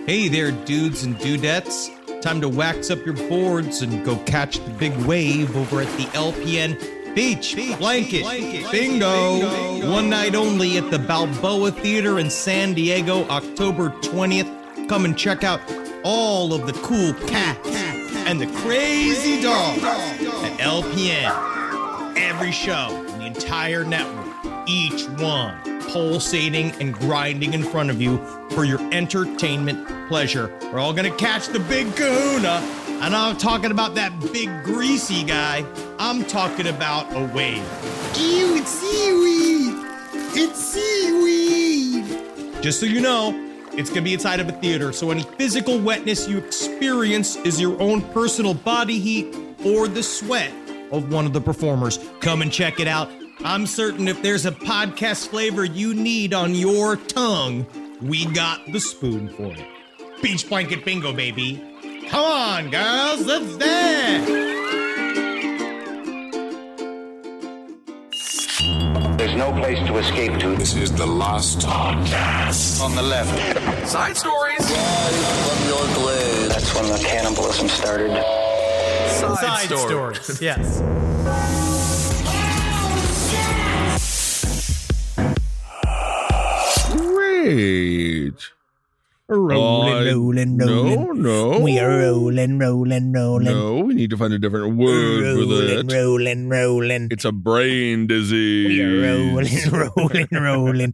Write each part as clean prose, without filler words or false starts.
Hey there, dudes and dudettes. Time to wax up your boards and go catch the big wave over at the LPN Beach Blanket Bingo. One night only at the Balboa Theater in San Diego, October 20th. Come and check out all of the cool cats and the crazy dogs at LPN. Every show in the entire network, each one pulsating and grinding in front of you for your entertainment pleasure. We're all gonna catch the big kahuna. And I'm talking about that big greasy guy. I'm talking about a wave. Ew, it's seaweed! It's seaweed! Just so you know, it's gonna be inside of a theater, so any physical wetness you experience is your own personal body heat or the sweat of one of the performers. Come and check it out. I'm certain if there's a podcast flavor you need on your tongue, we got the spoon for it. Beach Blanket Bingo, baby. Come on, girls, let's dance. There's no place to escape to. This is the Lost Podcast. On the left. Side stories. That's when the cannibalism started. Side stories. Yes. Great. Rolling. No. We are rolling. No, we need to find a different word for that. Rolling. It's a brain disease. We are rolling.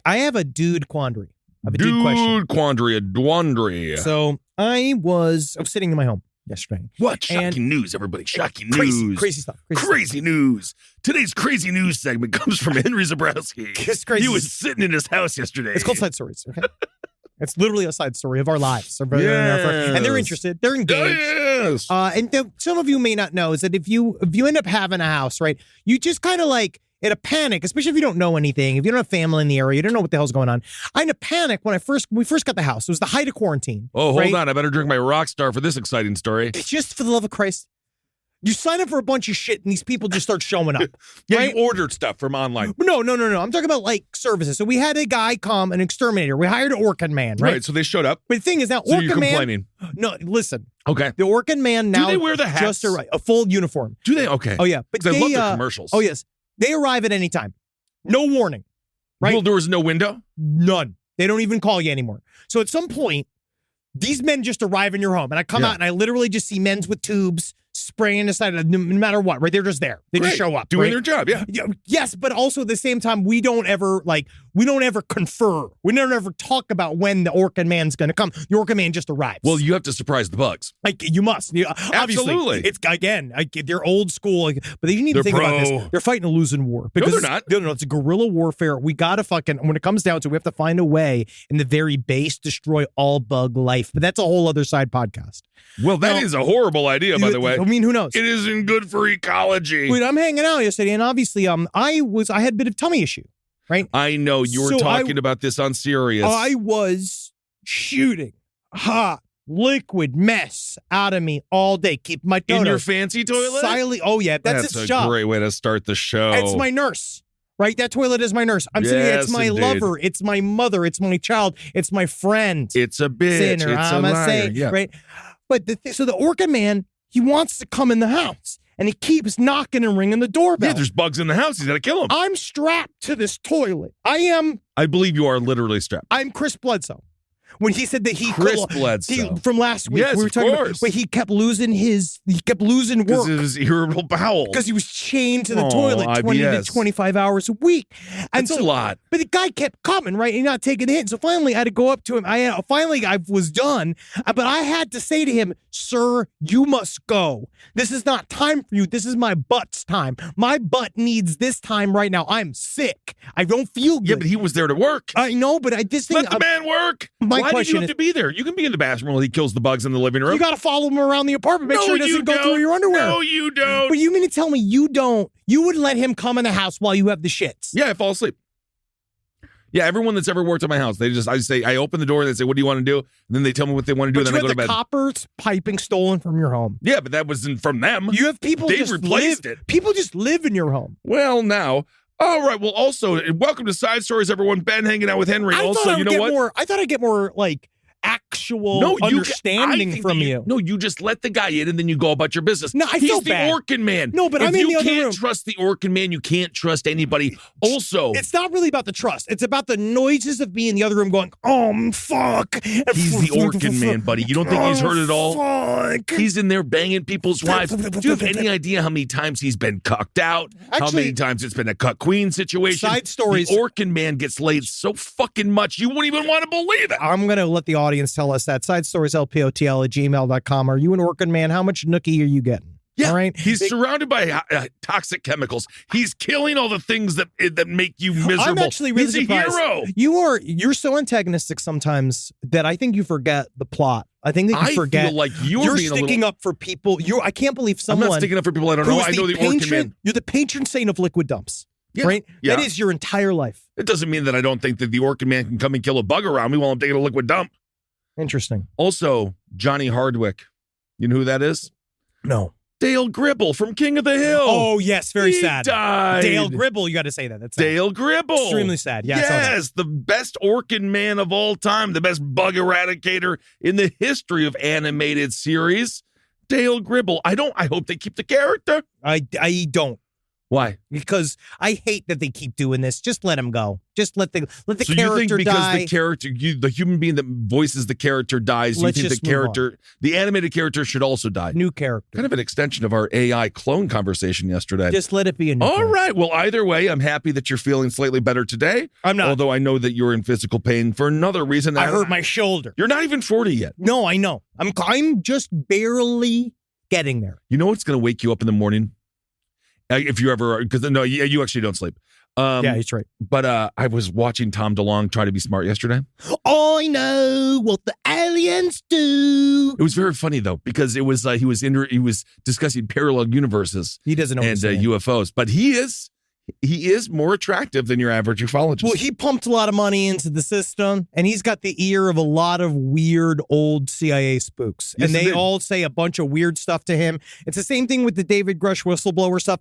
I have a dude quandary. I have a dude question. Dude quandary, a dwandry. So I was sitting in my home yesterday. What? Shocking And- news, everybody. Shocking news. Crazy stuff. Crazy news. Today's crazy news segment comes from Henry Zabrowski. It's crazy. He was sitting in his house yesterday. It's called Side Stories, okay? It's literally a side story of our lives. And Yes. they're interested. They're engaged. Yes. Some of you may not know is that if you end up having a house, right, you just kind of like in a panic, especially if you don't know anything, if you don't have family in the area, you don't know what the hell's going on. I in a panic when we first got the house. It was the height of quarantine. Oh, hold right? on. I better drink my Rockstar for this exciting story. Just for the love of Christ. You sign up for a bunch of shit and these people just start showing up. Yeah, right? you ordered stuff from online. No. I'm talking about like services. So we had a guy come, an exterminator. We hired an Orkin man, right? So they showed up. But the thing is now, So you're Orkin man. complaining. No, listen. Okay. The Orkin man now. Do they wear the hats? Just a full uniform. Do they? Okay. Oh yeah, but 'Cause I love they their commercials. Oh yes, they arrive at any time, no warning, right? Well, there was no window. None. They don't even call you anymore. So at some point, these men just arrive in your home, and I come out and I literally just see men with tubes spraying aside, no matter what, right? They're just there. They just show up. Doing right? their job, yeah. Yes, but also at the same time, we don't ever confer. We don't ever talk about when the Orkin man's going to come. The Orkin man just arrives. Well, you have to surprise the bugs. Like you must. Obviously, Absolutely. it's again. They're old school, but you need to They're think about pro. this. They're fighting a losing war. No, they're not. No, it's a guerrilla warfare. We got to when it comes down to it, we have to find a way in the very base destroy all bug life. But that's a whole other side podcast. Well, that is a horrible idea, by the way. I mean, who knows? It isn't good for ecology. Wait, I'm hanging out yesterday, and obviously, I had a bit of tummy issue, right? I know you were So talking about this on Sirius. I was shooting hot liquid mess out of me all day. Keep my in toner your fancy toilet? silently. Oh yeah, that's its a job. great way to start the show. It's my nurse. Right? That toilet is my nurse. I'm sitting here. It's Yes, my indeed. lover. It's my mother. It's my child. It's my friend. It's a bitch. Sinner, It's a I'ma liar. say, Yeah. right? But so the Orkin man, he wants to come in the house, and he keeps knocking and ringing the doorbell. Yeah, there's bugs in the house. He's got to kill them. I'm strapped to this toilet. I believe you are literally strapped. I'm Chris Bledsoe. When he said that Chris Bledsoe. from last week, Yes, we were of talking course. about, but he kept losing Because work of his irritable bowel. because he was chained to the Oh, toilet 20 to IBS. 25 hours a week. And That's a lot. But the guy kept coming, right? And not taking the hit. So finally, I had to go up to him. I was done. But I had to say to him, "Sir, you must go. This is not time for you. This is my butt's time. My butt needs this time right now. I'm sick. I don't feel good." Yeah, but he was there to work. I know, but I just think Let the man work. my Why did question you have is- to be there? You can be in the bathroom while he kills the bugs in the living room. you got to follow him around the apartment. Make sure he doesn't go through your underwear. No, you don't. But you mean to tell me you don't? You would let him come in the house while you have the shits? Yeah, I fall asleep. Yeah, everyone that's ever worked at my house, I open the door and they say, "What do you want to do?" And then they tell me what they want to do, But and you then I had go the to bed. coppers piping stolen from your home. Yeah, but that wasn't from them. You have people They've just replaced live. it. People just live in your home. Well, now. All right. Well, also, welcome to Side Stories, everyone. Ben hanging out with Henry. I Also, thought you know what? I thought I'd get more like actual understanding from you. No, you just let the guy in and then you go about your business. No, I feel bad. He's the Orkin man. No, but I'm in the other room. If you can't trust the Orkin man, you can't trust anybody. Also, it's not really about the trust. It's about the noises of me in the other room going, fuck. He's the Orkin man, buddy. You don't think he's heard it all? Fuck. He's in there banging people's wives. Do you have any idea how many times he's been cucked out? How many times it's been a cuck queen situation? Side stories. The Orkin man gets laid so fucking much, you wouldn't even want to believe it. I'm going to let the audience tell us that. Side stories, lpotl@gmail.com. Are you an Orkin man? How much nookie are you getting? Yeah, all right. He's surrounded by toxic chemicals. He's killing all the things that make you miserable. I'm actually really surprised. He's a hero. You're so antagonistic sometimes that I think you forget the plot. I think that you forget. I feel like you're being sticking up for people. I can't believe someone. I'm not sticking up for people I don't know. I know the Orkin man. You're the patron saint of liquid dumps. Yeah, right? Yeah. That is your entire life. It doesn't mean that I don't think that the Orkin man can come and kill a bug around me while I'm taking a liquid dump. Interesting. Also, Johnny Hardwick. You know who that is? No. Dale Gribble from King of the Hill. Oh, yes. Very sad. Died. Dale Gribble. You got to say that. That's sad. Dale Gribble. Extremely sad. Yeah, yes, the best Orkin man of all time, the best bug eradicator in the history of animated series. Dale Gribble. I hope they keep the character. I don't. Why? Because I hate that they keep doing this. Just let him go. Just let the so character you think because die. the character, the human being that voices the character dies, you think the character, the animated character should also die? New character. Kind of an extension of our AI clone conversation yesterday. Just let it be a new All character. right. Well, either way, I'm happy that you're feeling slightly better today. I'm not. Although I know that you're in physical pain for another reason. I hurt my shoulder. You're not even 40 yet. No, I know. I'm just barely getting there. You know what's going to wake you up in the morning? If you ever, because no, you actually don't sleep. Yeah, he's right. But I was watching Tom DeLonge try to be smart yesterday. I know what the aliens do. It was very funny though, because it was he was discussing parallel universes. He doesn't know and UFOs, but he is more attractive than your average ufologist. Well, he pumped a lot of money into the system, and he's got the ear of a lot of weird old CIA spooks. Yes, and they all say a bunch of weird stuff to him. It's the same thing with the David Grush whistleblower stuff.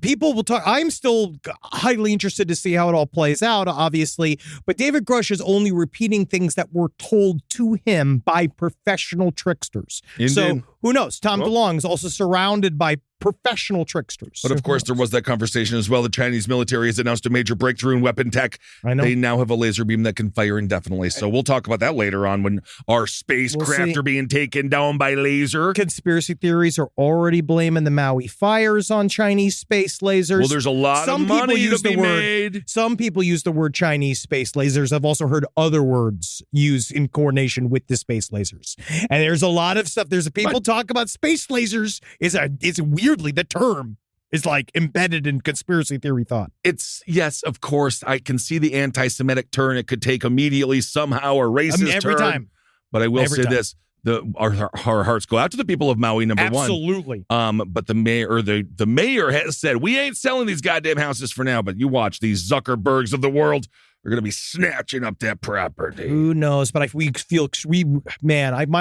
People will talk. I'm still highly interested to see how it all plays out, obviously. But David Grush is only repeating things that were told to him by professional tricksters. Indeed. So who knows? Tom DeLonge is also surrounded by professional tricksters. But of course, there was that conversation as well. The Chinese military has announced a major breakthrough in weapon tech. I know. They now have a laser beam that can fire indefinitely. So we'll talk about that later on when our spacecraft are being taken down by laser. Conspiracy theories are already blaming the Maui fires on Chinese space lasers. Well, there's a lot of money to be made. Some people use the word Chinese space lasers. I've also heard other words used in coordination with the space lasers. And there's a lot of stuff. There's people talk about space lasers. It's weirdly the term is like embedded in conspiracy theory thought. It's yes, of course. I can see the anti-Semitic turn it could take immediately somehow, or racist every turn. time. But I will say this: our hearts go out to the people of Maui. Number one, absolutely. But the mayor has said we ain't selling these goddamn houses for now. But you watch these Zuckerbergs of the world. We're going to be snatching up that property. Who knows? But my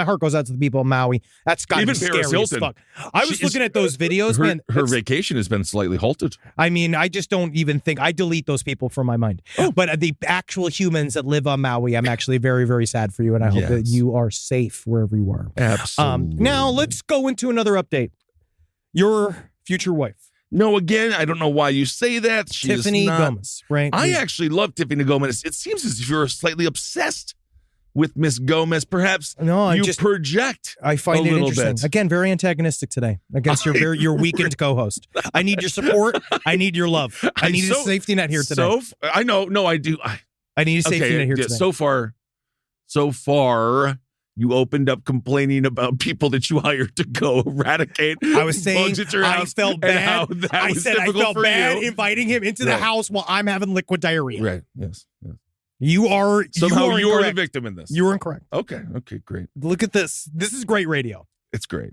heart goes out to the people of Maui. That's got to be scary as fuck. I was looking at those videos, man. Her vacation has been slightly halted. I mean, I just don't even think, I delete those people from my mind. But the actual humans that live on Maui, I'm actually very, very sad for you. And I hope that you are safe wherever you are. Absolutely. Now, let's go into another update. Your future wife. No, again, I don't know why you say that. She Tiffany is not, Gomez, right? I actually love Tiffany Gomez. It seems as if you're slightly obsessed with Miss Gomez. Perhaps you project I find a it little interesting. bit. Again, very antagonistic today against your weekend co-host. I need your support. I need your love. I need a safety net here today. I know. No, I do. I need a safety net here today. So far, you opened up complaining about people that you hired to go eradicate. I was saying bugs at your I house felt bad. I said I felt bad inviting him into the house while I'm having liquid diarrhea. Right. Yes. You are the victim in this. You are incorrect. Okay, great. Look at this. This is great radio. It's great.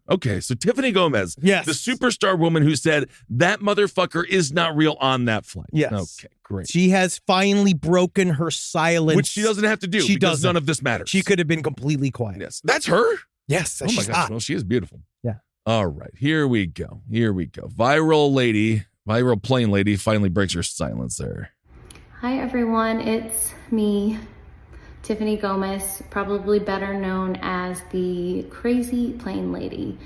Okay, so Tiffany Gomez, yes, the superstar woman who said that motherfucker is not real on that flight. Yes. Okay, great. She has finally broken her silence. Which she doesn't have to do because none of this matters. She could have been completely quiet. Yes. That's her? Yes. Oh my gosh. Well, she is beautiful. Yeah. All right, here we go. Viral plane lady finally breaks her silence there. Hi everyone, it's me, Tiffany Gomez, probably better known as the Crazy Plane Lady,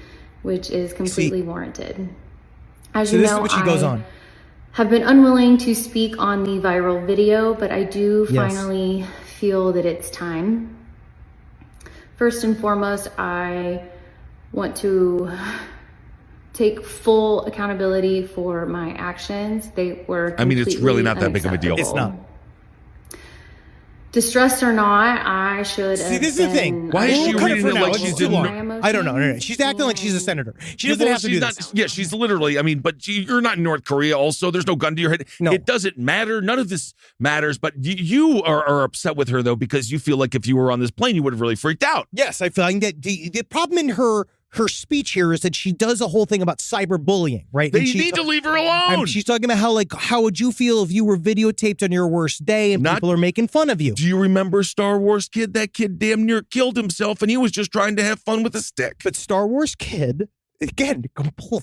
which is completely warranted. As you this know, is what she goes on. Have been unwilling to speak on the viral video, but I do finally feel that it's time. First and foremost, I want to take full accountability for my actions. They were I mean, it's really not that big of a deal. It's not. Distressed or not, I should See, this is the thing. Why is she We'll cut it reading for it now. like It's she's too in- long. I don't know. No. She's acting like she's a senator. She doesn't have to do this. Yeah, she's literally, I mean, but you're not in North Korea also. There's no gun to your head. No. It doesn't matter. None of this matters. But you are upset with her, though, because you feel like if you were on this plane, you would have really freaked out. Yes, I feel like that the problem in her speech here is that she does a whole thing about cyberbullying, right? They need to leave her alone. She's talking about how would you feel if you were videotaped on your worst day and people are making fun of you? Do you remember Star Wars Kid? That kid damn near killed himself, and he was just trying to have fun with a stick. But Star Wars Kid, again,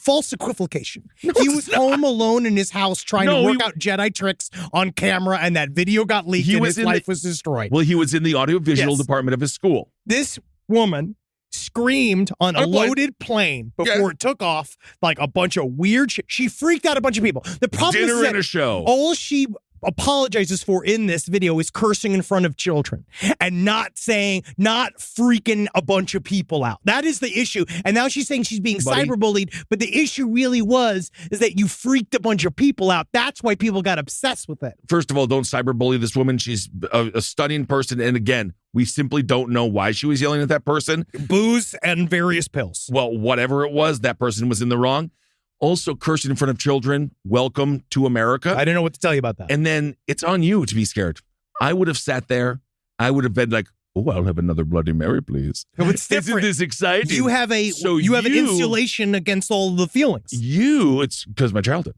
false equivocation. He was home alone in his house trying to work out Jedi tricks on camera, and that video got leaked and his life was destroyed. Well, he was in the audiovisual department of his school. This woman screamed on a loaded plane before it took off like a bunch of weird shit. She freaked out a bunch of people. The problem is that a show. All she apologizes for in this video is cursing in front of children and not freaking a bunch of people out. That is the issue. And now she's saying she's being cyberbullied, but the issue really is that you freaked a bunch of people out. That's why people got obsessed with it. First of all, don't cyberbully this woman. She's a stunning person. And again, we simply don't know why she was yelling at that person. Booze and various pills. Well, whatever it was, that person was in the wrong. Also, cursing in front of children, welcome to America. I don't know what to tell you about that. And then it's on you to be scared. I would have sat there. I would have been like, oh, I'll have another Bloody Mary, please. It's different. Isn't this exciting? You have an insulation against all the feelings. It's because of my childhood.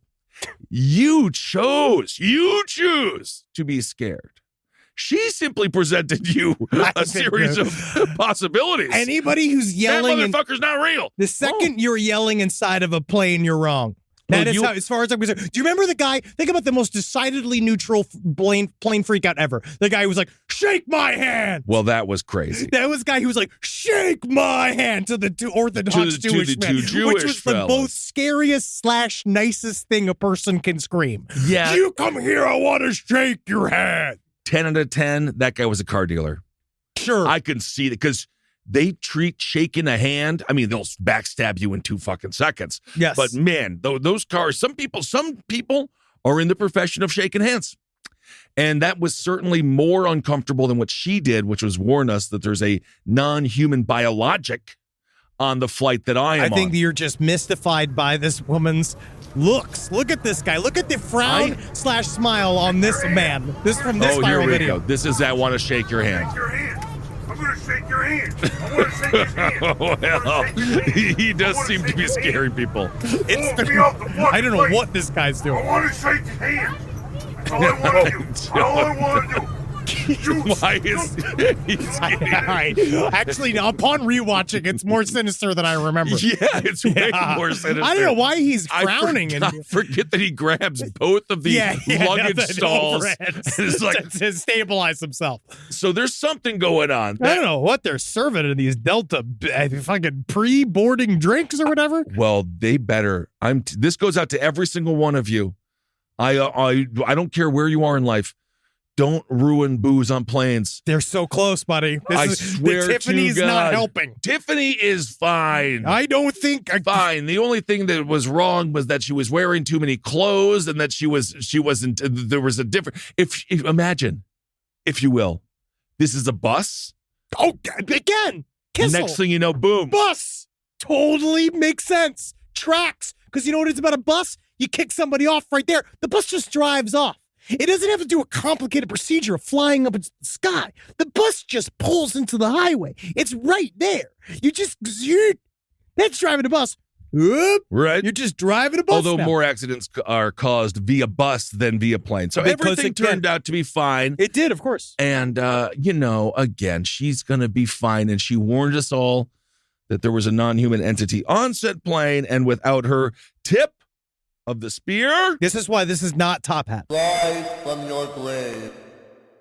You choose to be scared. She simply presented you a series of possibilities. Anybody who's yelling, that motherfucker's not real. The second you're yelling inside of a plane, you're wrong. That is how, as far as I'm concerned. Do you remember the guy? Think about the most decidedly neutral plane freak out ever. The guy who was like, "Shake my hand." Well, that was crazy. That was the guy who was like, "Shake my hand" to the two Orthodox Jewish men, which was the both scariest / nicest thing a person can scream. Yeah, you come here, I want to shake your hand. 10 out of 10, that guy was a car dealer. Sure. I can see it because they treat shaking a hand. I mean, they'll backstab you in 2 fucking seconds. Yes. But man, those cars, some people are in the profession of shaking hands. And that was certainly more uncomfortable than what she did, which was warn us that there's a non-human biologic on the flight that I am on. I think that you're just mystified by this woman's looks. Look at this guy. Look at the frown / smile on this man. This from this viral video. Go. This is that want to shake your hand. Shake your hand. I'm going to shake your hand. I want to shake his hand. Well, he does seem to be scaring people. I don't know what this guy's doing. I want to shake his hand. That's all I want to do. That's all I want to do. Why is he's all right. Actually, upon rewatching, it's more sinister than I remember. Yeah, it's way more sinister. I don't know why he's frowning. I forget that he grabs both of the luggage stalls and it's like to stabilize himself. So there's something going on. I don't know what they're serving in these Delta fucking pre-boarding drinks or whatever. Well, they better. This goes out to every single one of you. I don't care where you are in life. Don't ruin booze on planes. They're so close, buddy. I swear Tiffany's to God, not helping. Tiffany is fine. I don't think fine. The only thing that was wrong was that she was wearing too many clothes, and that she wasn't. There was a different. If imagine, if you will, this is a bus. Oh, again, Kissel. Next thing you know, boom, bus. Totally makes sense. Tracks, because you know what it's about a bus. You kick somebody off right there. The bus just drives off. It doesn't have to do a complicated procedure of flying up into the sky. The bus just pulls into the highway. It's right there. That's driving a bus. Right. You're just driving a bus. Although now. more accidents are caused via bus than via plane. So everything turned out to be fine. It did, of course. And, again, she's going to be fine. And she warned us all that there was a non-human entity on said plane, and without her tip of the spear. This is why this is not Top Hat. Rise from your grave.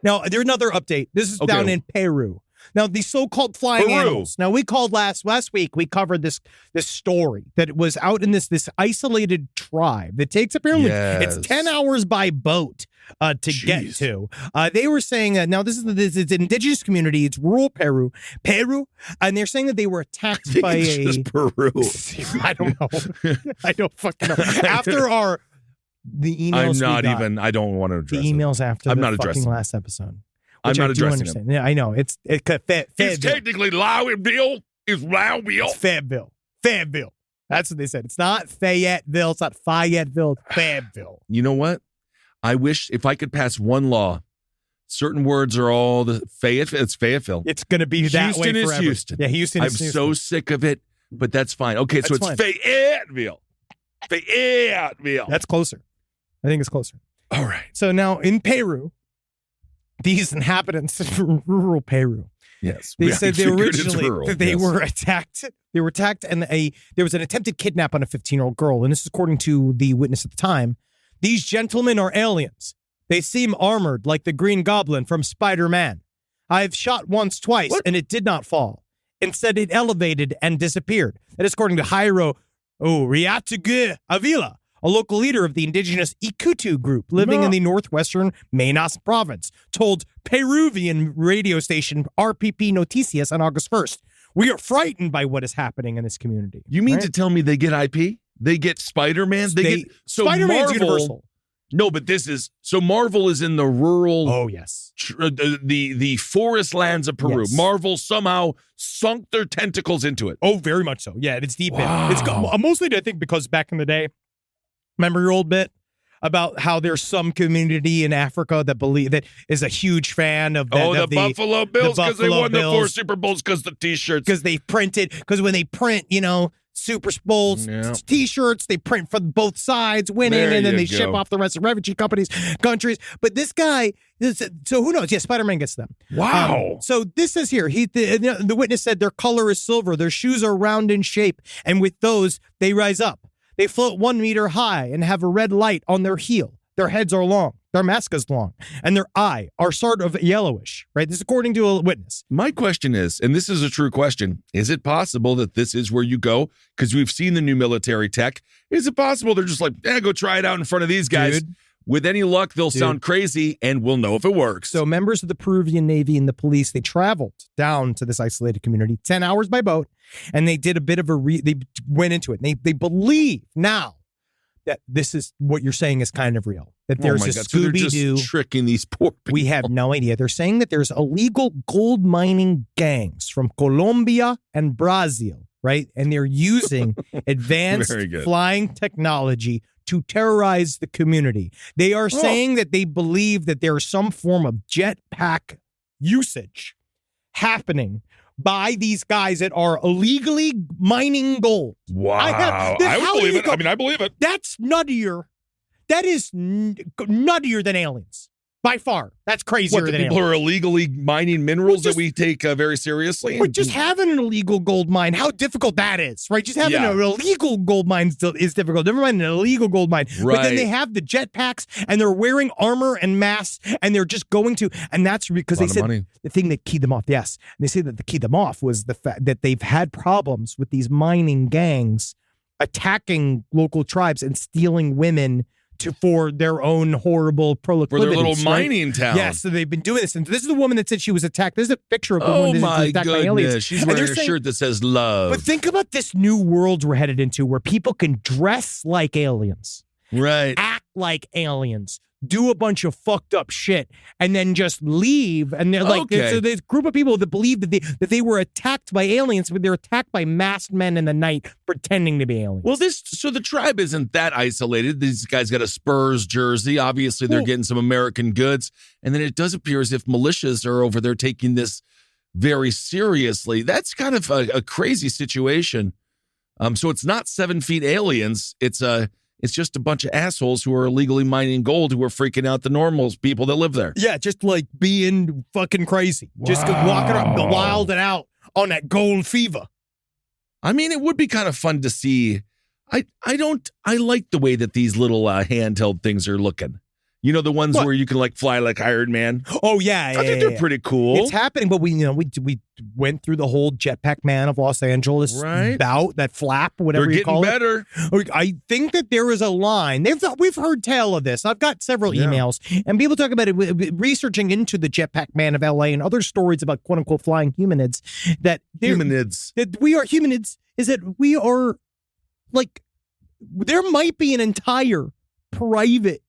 Now, there's another update. This is down in Peru. Now, these so-called flying animals. Now, we called last week, we covered this story that it was out in this isolated tribe that takes apparently, it's 10 hours by boat to get to. They were saying that, now this is an indigenous community, it's rural Peru, and they're saying that they were attacked by Peru. I don't know. I don't fucking know. After the emails I don't want to address the emails after I'm the not fucking addressing last episode. I'm not addressing it. Yeah, I know. It's technically Loudville. It's Loudville. It's Fayetteville. That's what they said. It's not Fayetteville. It's not Fayetteville. It's Fayetteville. You know what? I wish if I could pass one law, certain words are all the Fayetteville. It's Fayetteville. It's going to be that way forever. Houston is Houston. Yeah, Houston is Houston. I'm so sick of it, but that's fine. Okay, so it's fine. Fayetteville. Fayetteville. That's closer. I think it's closer. All right. So now in Peru, these inhabitants of rural Peru. Yes. They said they originally were attacked. They were attacked and there was an attempted kidnap on a 15-year-old girl. And this is according to the witness at the time. These gentlemen are aliens. They seem armored like the Green Goblin from Spider-Man. I've shot once, twice, and it did not fall. Instead, it elevated and disappeared. That is according to Jairo Riatugue Avila, a local leader of the indigenous Ikutu group living in the northwestern Minas province, told Peruvian radio station RPP Noticias on August 1st. We are frightened by what is happening in this community. You mean to tell me they get IP? They get Spider-Man? Spider-Man's universal. No, but Marvel is in the rural. Oh, yes. The forest lands of Peru. Yes. Marvel somehow sunk their tentacles into it. Oh, very much so. Yeah, it's deep in. It's mostly, I think, because back in the day, remember your old bit about how there's some community in Africa that is a huge fan of the Buffalo Bills because they won the 4 Super Bowls because the T-shirts. Because when they print, Super Bowl T-shirts, they print for both sides winning, and then they ship off the rest of refugee countries. But this guy, so who knows? Yeah, Spider-Man gets them. Wow. So this says here, the witness said their color is silver, their shoes are round in shape, and with those, they rise up. They float 1 meter high and have a red light on their heel. Their heads are long. Their mask is long. And their eye are sort of yellowish, right? This is according to a witness. My question is, and this is a true question, is it possible that this is where you go? Because we've seen the new military tech. Is it possible they're just like, go try it out in front of these guys? Dude. With any luck, they'll sound crazy, and we'll know if it works. So members of the Peruvian Navy and the police, they traveled down to this isolated community, 10 hours by boat, and they did a bit of they went into it. And they believe now that this is what you're saying is kind of real. That there's a Scooby-Doo. So tricking these poor people. We have no idea. They're saying that there's illegal gold mining gangs from Colombia and Brazil, right? And they're using advanced flying technology to terrorize the community. They are saying that they believe that there is some form of jetpack usage happening by these guys that are illegally mining gold. Wow. I believe it. I believe it. That's nuttier. That is nuttier than aliens. By far. That's crazier than people aliens. Are illegally mining minerals that we take very seriously? But just having an illegal gold mine, how difficult that is, right? Just having an illegal gold mine is difficult. Never mind an illegal gold mine. Right. But then they have the jetpacks, and they're wearing armor and masks, and they're just going to, and that's because they said the thing that keyed them off, yes. And they say that the keyed them off was the fact that they've had problems with these mining gangs attacking local tribes and stealing women for their own horrible proclivities. For their little mining town. Yes, so they've been doing this. And this is the woman that said she was attacked. There's a picture of the woman that was attacked by aliens. She's wearing a shirt that says love. But think about this new world we're headed into where people can dress like aliens. Right. Act like aliens. Do a bunch of fucked up shit and then just leave. And they're like, so there's a group of people that believe that they were attacked by aliens, but they're attacked by masked men in the night pretending to be aliens. Well, so the tribe isn't that isolated. These guys got a Spurs jersey. Obviously, they're getting some American goods. And then it does appear as if militias are over there taking this very seriously. That's kind of a crazy situation. So it's not 7 feet aliens. It's just a bunch of assholes who are illegally mining gold who are freaking out the normal people that live there. Yeah, just like being fucking crazy. Wow. Just walking around wild and out on that gold fever. I mean, it would be kind of fun to see. I like the way that these little handheld things are looking. You know, the ones What? where you can like fly like Iron Man. Oh yeah, I think they're pretty cool. It's happening, but we went through the whole Jetpack Man of Los Angeles bout, that flap, whatever They're you call getting better. I think that there is a line. We've heard tell of this. I've got several emails, and people talk about it, researching into the Jetpack Man of LA and other stories about quote unquote flying humanids. That we are humanids. Is that we are like there might be an entire private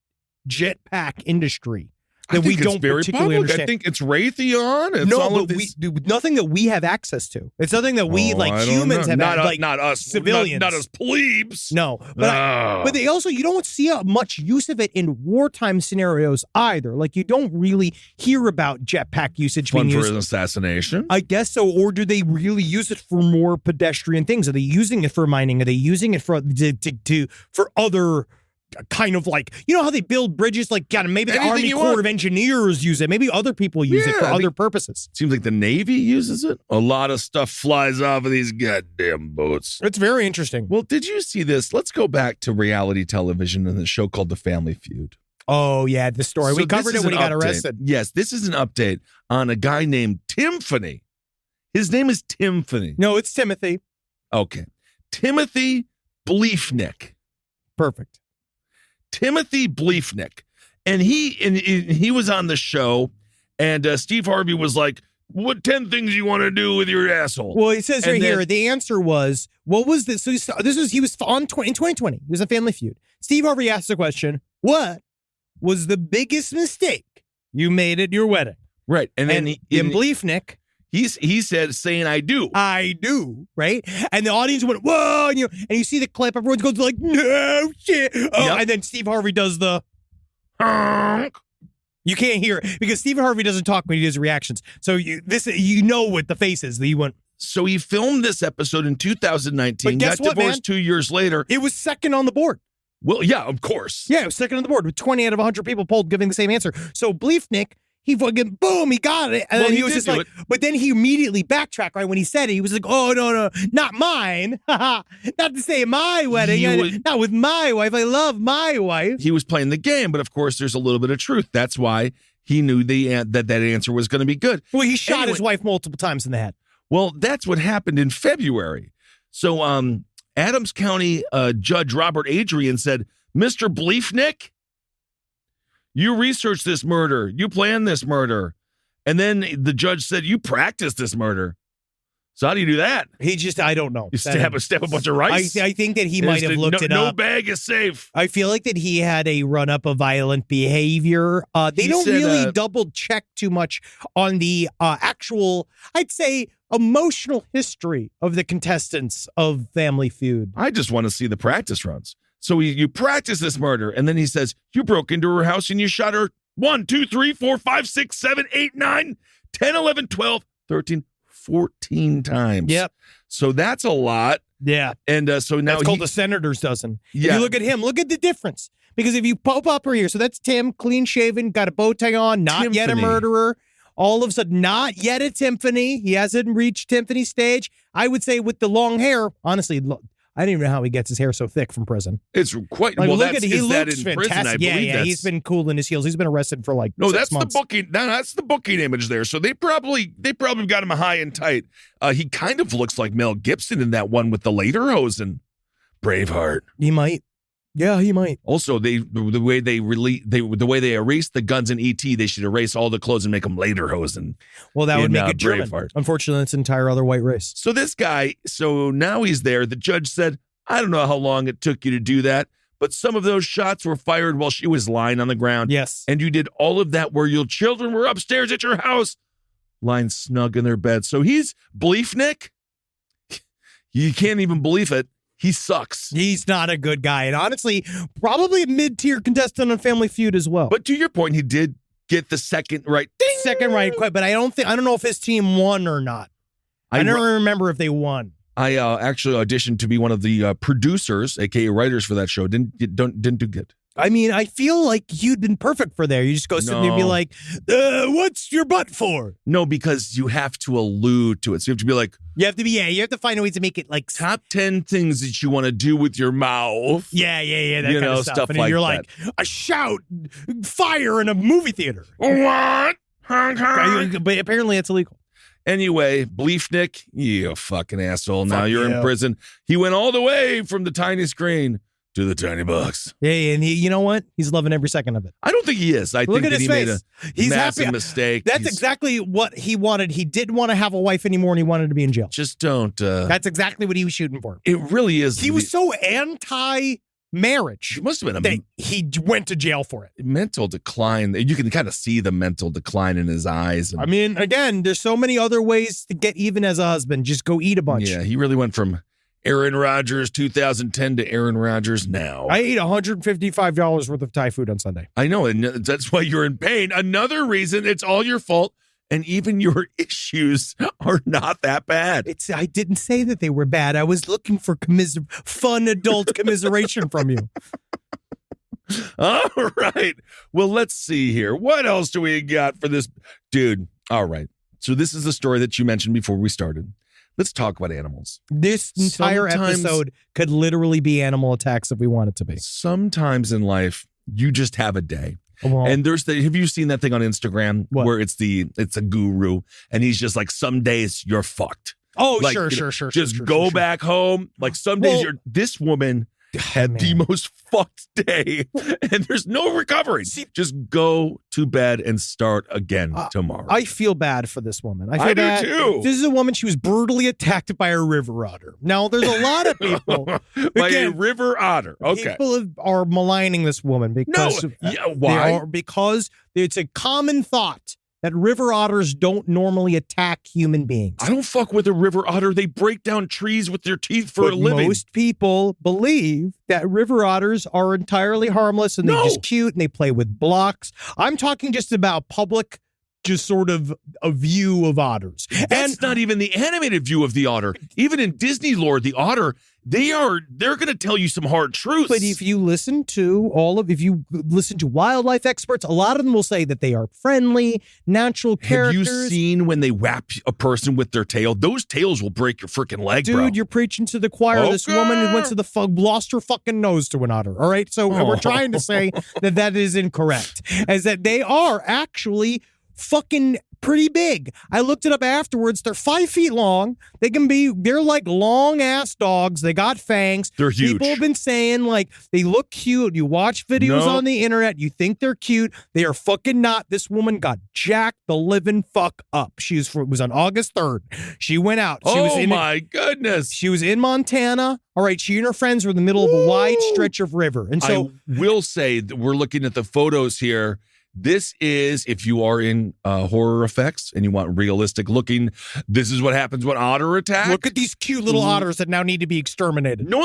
jetpack industry that we don't particularly understand. I think it's Raytheon. It's no, but nothing that we have access to. It's nothing that we humans have. Not us civilians, not us plebes. No, but they also you don't see much use of it in wartime scenarios either. Like you don't really hear about jetpack usage being used for an assassination. I guess so. Or do they really use it for more pedestrian things? Are they using it for mining? Are they using it for other? Kind of like, you know how they build bridges, like maybe the Army Corps of Engineers use it. Maybe other people use it for other purposes. Seems like the Navy uses it. A lot of stuff flies off of these goddamn boats. It's very interesting. Well, did you see this? Let's go back to reality television and the show called The Family Feud. Oh, yeah, the story. So we covered it when he got arrested. Yes, this is an update on a guy named Timothy. His name is Timothy. No, it's Timothy. Okay. Timothy Bleefnick. Perfect. Timothy Bleefnick. And he was on the show, and Steve Harvey was like, what 10 things you want to do with your asshole? Well, it says here, the answer was, what was this? So he was in 2020. He was on Family Feud. Steve Harvey asked the question, what was the biggest mistake you made at your wedding? Right. And then Bleefnick, he said, saying, I do, right? And the audience went, whoa, and you see the clip, everyone goes like, no shit. Oh, and then Steve Harvey does the honk. You can't hear it because Stephen Harvey doesn't talk when he does reactions. So you know what the face is that he went. So he filmed this episode in 2019. But guess got divorced 2 years later. It was second on the board. Well, yeah, of course. Yeah, it was second on the board with 20 out of 100 people polled giving the same answer. So Bleefnick, he fucking, boom, he got it. And then he was just like, but then he immediately backtracked right when he said it. He was like, oh, no, not mine. Not to say my wedding. Not with my wife. I love my wife. He was playing the game, but of course there's a little bit of truth. That's why he knew that answer was going to be good. Well, he shot his wife multiple times in the head. Well, that's what happened in February. So Adams County Judge Robert Adrian said, Mr. Bleefnick, you researched this murder. You planned this murder. And then the judge said, you practiced this murder. So how do you do that? I don't know. You stab a bunch of rice? I think that he might have looked it up. No bag is safe. I feel like that he had a run-up of violent behavior. They don't really double-check too much on the actual, I'd say, emotional history of the contestants of Family Feud. I just want to see the practice runs. So you practice this murder, and then he says, you broke into her house and you shot her 1, 2, 3, 4, 5, 6, 7, 8, 9, 10, 11, 12, 13, 14 times. Yep. So that's a lot. Yeah. And so now that's called the senator's dozen. Yeah. If you look at him, look at the difference. Because if you pop up her here, so that's Tim, clean shaven, got a bow tie on, not yet a murderer. All of a sudden, not yet a Tiffany. He hasn't reached Tiffany's stage. I would say with the long hair, honestly, I don't even know how he gets his hair so thick from prison. It's quite like, well. He Is that looks in fantastic. prison? I believe yeah. He's been cooling his heels. He's been arrested for like 6 months. The booking. No, that's the booking image there. So they probably got him high and tight. He kind of looks like Mel Gibson in that one with the lederhosen, Braveheart. He might. Yeah, he might. Also, the way they erased the guns in E.T., they should erase all the clothes and make them lederhosen. Well, that would make it German. Braveheart. Unfortunately, it's an entire other white race. So this guy, now he's there. The judge said, I don't know how long it took you to do that, but some of those shots were fired while she was lying on the ground. Yes. And you did all of that where your children were upstairs at your house, lying snug in their bed. So he's Bleefnick. You can't even believe it. He sucks. He's not a good guy. And honestly, probably a mid-tier contestant on Family Feud as well. But to your point, he did get the second right. Ding! Second right, but I don't know if his team won or not. I don't remember if they won. I actually auditioned to be one of the producers, aka writers for that show. Didn't do good. I mean, I feel like you'd been perfect for there. You just go sit there and be like, what's your butt for? No, because you have to allude to it. So you have to be like, you have to find a way to make it like top 10 things that you want to do with your mouth. Yeah. That kind of stuff. And like you're that. like, a shout, fire in a movie theater. What? But apparently it's illegal. Anyway, Bleefnick, you fucking asshole. Now you're you. in prison. He went all the way from the tiny screen to the tiny box. Yeah, and you know what? He's loving every second of it. I don't think he is. I think that he made a massive mistake. That's exactly what he wanted. He didn't want to have a wife anymore, and he wanted to be in jail. Just don't. That's exactly what he was shooting for. It really is. He was so anti-marriage. It must have been that he went to jail for it. Mental decline. You can kind of see the mental decline in his eyes. I mean, again, there's so many other ways to get even as a husband. Just go eat a bunch. Yeah, he really went from Aaron Rodgers 2010 to Aaron Rodgers now. I ate $155 worth of Thai food on Sunday. I know, and that's why you're in pain. Another reason it's all your fault, and even your issues are not that bad. I didn't say that they were bad. I was looking for fun adult commiseration from you. All right. Well, let's see here. What else do we got for this? Dude, all right. So this is the story that you mentioned before we started. Let's talk about animals. This entire episode could literally be animal attacks if we want it to be. Sometimes in life, you just have a day. Well, and have you seen that thing on Instagram where it's a guru and he's just like, some days you're fucked. Oh, like, sure. Just go back home. Like some days this woman had the most fucked day and there's no recovery. Just go to bed and start again tomorrow. I feel bad for this woman. I feel bad. Do too. This is a woman, she was brutally attacked by a river otter. Now, there's a lot of people. By a river otter. Okay. People are maligning this woman because why? Because it's a common thought that river otters don't normally attack human beings. I don't fuck with a river otter. They break down trees with their teeth for a living. Most people believe that river otters are entirely harmless and they're just cute and they play with blocks. I'm talking just about public, just sort of a view of otters. That's not even the animated view of the otter. Even in Disney lore, the otter, they're going to tell you some hard truths. But if you listen to wildlife experts, a lot of them will say that they are friendly, natural characters. Have you seen when they whap a person with their tail? Those tails will break your freaking leg, bro. Dude, you're preaching to the choir. Okay. This woman who went to lost her fucking nose to an otter. All right. So we're trying to say that is incorrect, as that they are actually fucking pretty big. I looked it up afterwards. They're 5 feet long. They're like long ass dogs. They got fangs. They're huge. People have been saying like they look cute. You watch videos on the internet. You think they're cute. They are fucking not. This woman got jacked the living fuck up. It was on August 3rd. She went out. My goodness. She was in Montana. All right. She and her friends were in the middle of a wide stretch of river. And so I will say that we're looking at the photos here. This is, if you are in horror effects and you want realistic looking, this is what happens when otter attack. Look at these cute little otters that now need to be exterminated. No.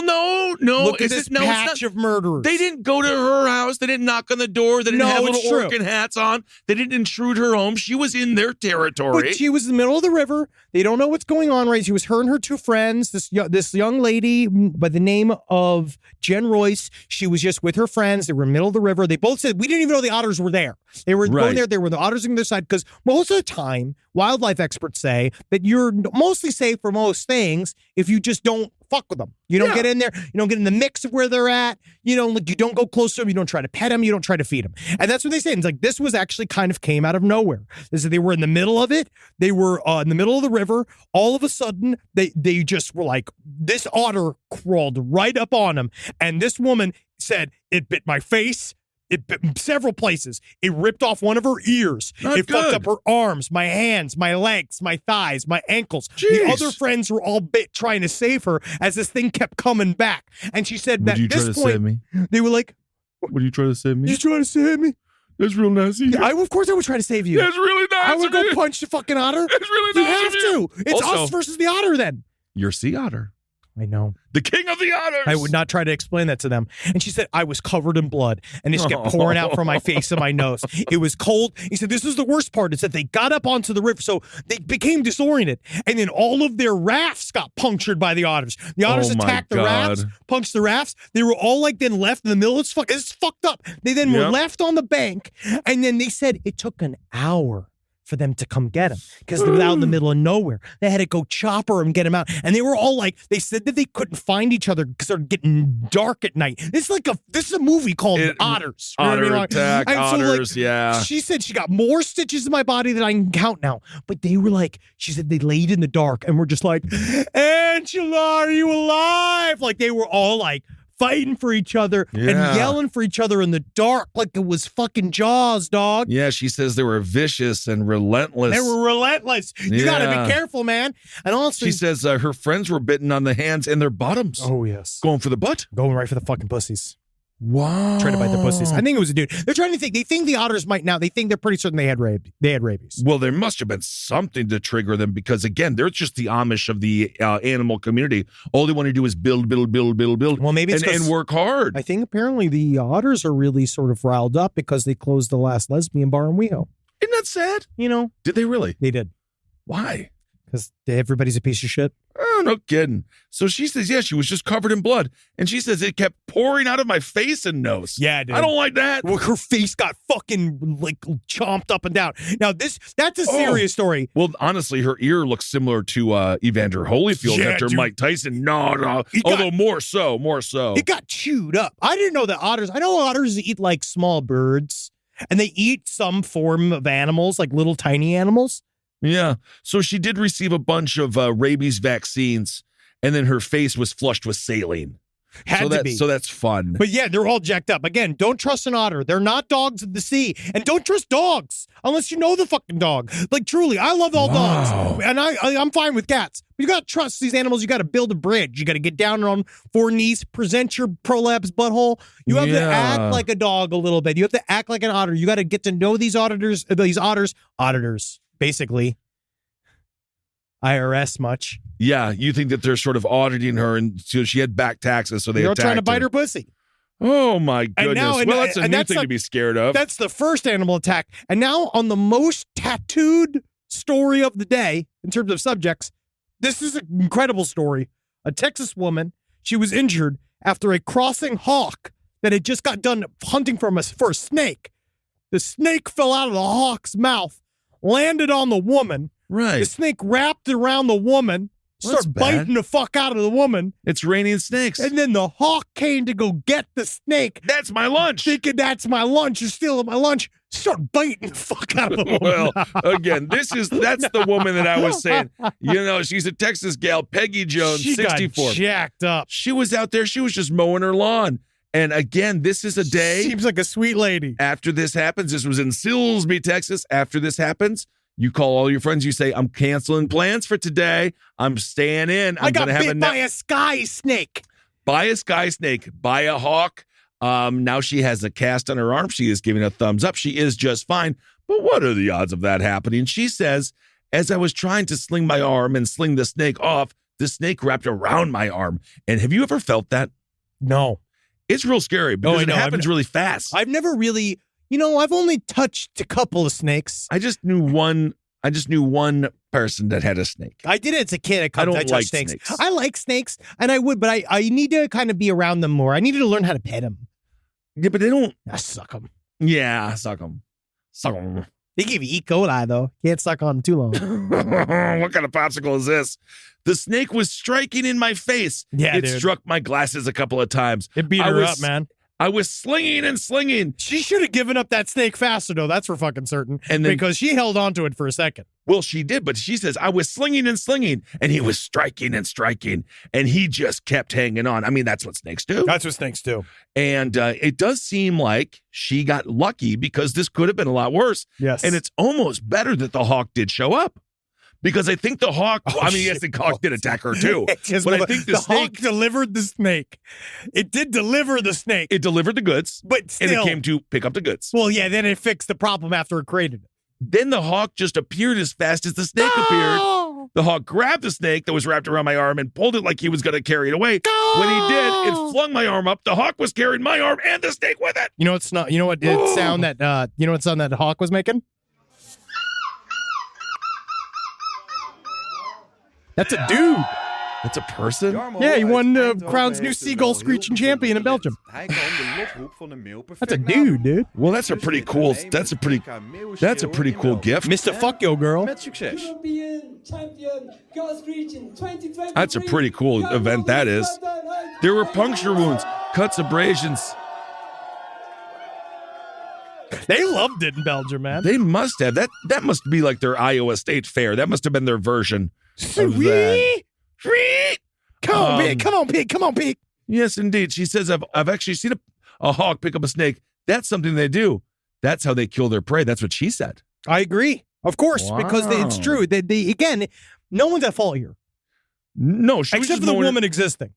Look at this patch of murderers. They didn't go to her house. They didn't knock on the door. They didn't have little organ hats on. They didn't intrude her home. She was in their territory. But she was in the middle of the river. They don't know what's going on, right? She was her and her two friends. This young lady by the name of Jen Royce. She was just with her friends. They were in the middle of the river. They both said, we didn't even know the otters were there. They were going there. They were the otters on their side because most of the time, wildlife experts say that you're mostly safe for most things if you just don't fuck with them. You don't get in there. You don't get in the mix of where they're at. You don't go close to them. You don't try to pet them. You don't try to feed them. And that's what they say. It's like this was actually kind of came out of nowhere. They said they were in the middle of it. They were in the middle of the river. All of a sudden, they just were like, this otter crawled right up on them. And this woman said, it bit my face. It bit several places. It ripped off one of her ears. Fucked up her arms, my hands, my legs, my thighs, my ankles. Jeez. The other friends were all trying to save her as this thing kept coming back. And she said that at this point, save me? They were like, "What are you trying to save me? You trying to save me? That's real nice of you. Of course I would try to save you. That's really nice. I would go punch the fucking otter. That's really nice. You have to. It's us versus the otter then. You're sea otter. I know. The king of the otters. I would not try to explain that to them. And she said, I was covered in blood and it just kept pouring out from my face and my nose. It was cold. He said, this is the worst part. It said they got up onto the river, so they became disoriented. And then all of their rafts got punctured by the otters. The otters attacked the rafts, punched the rafts. They were all like then left in the middle. It's fucked up. They then were left on the bank. And then they said it took an hour for them to come get him because they were out in the middle of nowhere. They had to go chopper and get him out. And they were all like, they said that they couldn't find each other because they're getting dark at night. This is a movie called Otters. Otter Attack, Otters, yeah. She said she got more stitches in my body than I can count now. But they were like, she said they laid in the dark and were just like, Angela, are you alive? Like they were all like, fighting for each other and yelling for each other in the dark like it was fucking Jaws, dog. Yeah, she says they were vicious and relentless. They were relentless. You gotta be careful, man. And also, she says her friends were bitten on the hands and their bottoms. Oh, yes. Going for the butt. Going right for the fucking pussies. Wow. Trying to bite the pussies. I think it was a dude. They're trying to think. They think the otters might now. They think they're pretty certain they had rabies. Well, there must have been something to trigger them because, again, they're just the Amish of the animal community. All they want to do is build. Well, maybe it's and work hard. I think apparently the otters are really sort of riled up because they closed the last lesbian bar in WeHo. Isn't that sad? You know. Did they really? They did. Why? Because everybody's a piece of shit. Oh, no kidding. So she says, yeah, she was just covered in blood. And she says it kept pouring out of my face and nose. Yeah, dude. I don't like that. Well, her face got fucking like chomped up and down. Now, that's a serious story. Well, honestly, her ear looks similar to Evander Holyfield after Mike Tyson. No. Although more so. It got chewed up. I didn't know that otters. I know otters eat like small birds and they eat some form of animals, like little tiny animals. Yeah. So she did receive a bunch of rabies vaccines, and then her face was flushed with saline. Had to be. So that's fun. But yeah, they're all jacked up. Again, don't trust an otter. They're not dogs of the sea. And don't trust dogs unless you know the fucking dog. Like, truly, I love all dogs. And I'm fine with cats. But you got to trust these animals. You got to build a bridge. You got to get down on 4 knees, present your prolapse butthole. You have to act like a dog a little bit. You have to act like an otter. You got to get to know these otters, basically. IRS much. Yeah, you think that they're sort of auditing her, and so she had back taxes, so they're trying to bite her pussy. Oh my goodness! That's a new thing to be scared of. That's the first animal attack, and now on the most tattooed story of the day in terms of subjects, this is an incredible story. A Texas woman, she was injured after a crossing hawk that had just got done hunting for a snake. The snake fell out of the hawk's mouth, landed on the woman. Right. The snake wrapped around the woman, started biting the fuck out of the woman. It's raining snakes. And then the hawk came to go get the snake. That's my lunch. Thinking that's my lunch. You're stealing my lunch. Start biting the fuck out of the woman. Well, again, that's the woman that I was saying. You know, she's a Texas gal, Peggy Jones, she 64. Got jacked up. She was out there. She was just mowing her lawn. And again, this is a day. Seems like a sweet lady. After this happens, this was in Silsbee, Texas. After this happens, you call all your friends. You say, I'm canceling plans for today. I'm staying in. I got bit by a sky snake. By a sky snake. By a hawk. Now she has a cast on her arm. She is giving a thumbs up. She is just fine. But what are the odds of that happening? She says, as I was trying to sling my arm and sling the snake off, the snake wrapped around my arm. And have you ever felt that? No. It's real scary because it happens really fast. I've never really... I've only touched a couple of snakes. I just knew one person that had a snake. I did it as a kid. I don't like snakes. I like snakes, and I would, but I need to kind of be around them more. I needed to learn how to pet them. Yeah, but they don't. I suck them. Yeah, suck them. Suck them. They give you E. coli, though. Can't suck on them too long. What kind of popsicle is this? The snake was striking in my face. Yeah, it struck my glasses a couple of times. It beat her up, man. I was slinging and slinging. She should have given up that snake faster, though. That's for fucking certain. And then, because she held on to it for a second. Well, she did, but she says, I was slinging and slinging, and he was striking and striking, and he just kept hanging on. I mean, that's what snakes do. That's what snakes do. And it does seem like she got lucky because this could have been a lot worse. Yes. And it's almost better that the hawk did show up. Because I think the hawk, yes, the hawk did attack her too. But I think the snake, hawk delivered the snake. It did deliver the snake. It delivered the goods. But still. And it came to pick up the goods. Well, yeah, then it fixed the problem after it created it. Then the hawk just appeared as fast as the snake appeared. The hawk grabbed the snake that was wrapped around my arm and pulled it like he was going to carry it away. When he did, it flung my arm up. The hawk was carrying my arm and the snake with it. You know what's not? You know what sound that? You know what sound that hawk was making? That's a dude. That's a person? Yeah, he won Crown's new seagull screeching champion in Belgium. That's a dude. Well, that's a pretty cool gift. Mr. Fuck Yo Girl. That's a pretty cool event, that is. There were puncture wounds, cuts, abrasions. They loved it in Belgium, man. They must have. That must be like their Iowa State Fair. That must have been their version of that. Come on, pig. Yes, indeed. She says, I've actually seen a hawk pick up a snake. That's something they do. That's how they kill their prey. That's what she said. I agree. Of course, because it's true. Again, no one's at fault here. No, except for the woman existing.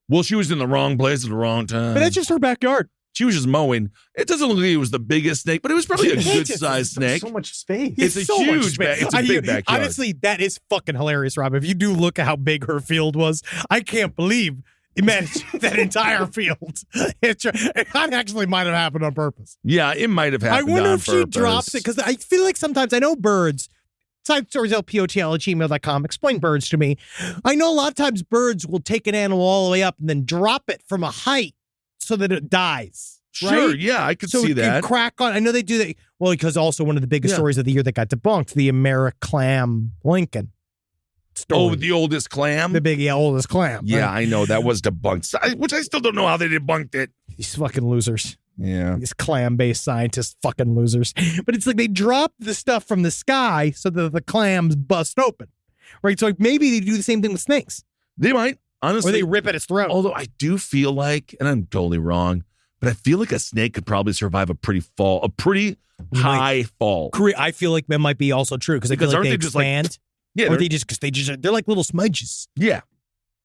Well, she was in the wrong place at the wrong time. But that's just her backyard. She was just mowing. It doesn't look like it was the biggest snake, but it was probably a good-sized snake. So much space. It's a huge backyard. It's a big backyard. Honestly, that is fucking hilarious, Rob. If you do look at how big her field was, I can't believe it managed that entire field. It actually might have happened on purpose. Yeah, it might have happened on purpose. I wonder if she drops it, because I feel like sometimes, I know birds, sidestorieslpotl@gmail.com, explain birds to me. I know a lot of times birds will take an animal all the way up and then drop it from a height so that it dies. Sure, right? yeah, I could so see it that. Can crack on. I know they do that. Well, because also one of the biggest stories of the year that got debunked, the Americlam Lincoln story. Oh, the oldest clam? The oldest clam. Yeah, right? I know. That was debunked, which I still don't know how they debunked it. These fucking losers. Yeah. These clam-based scientists, fucking losers. But it's like they drop the stuff from the sky so that the clams bust open. Right? So like maybe they do the same thing with snakes. They might, honestly. Or they rip at its throat. Although I do feel like, and I'm totally wrong, but I feel like a snake could probably survive a pretty high fall. I feel like that might be also true because I feel like they expand. Yeah, or they're like little smudges. Yeah.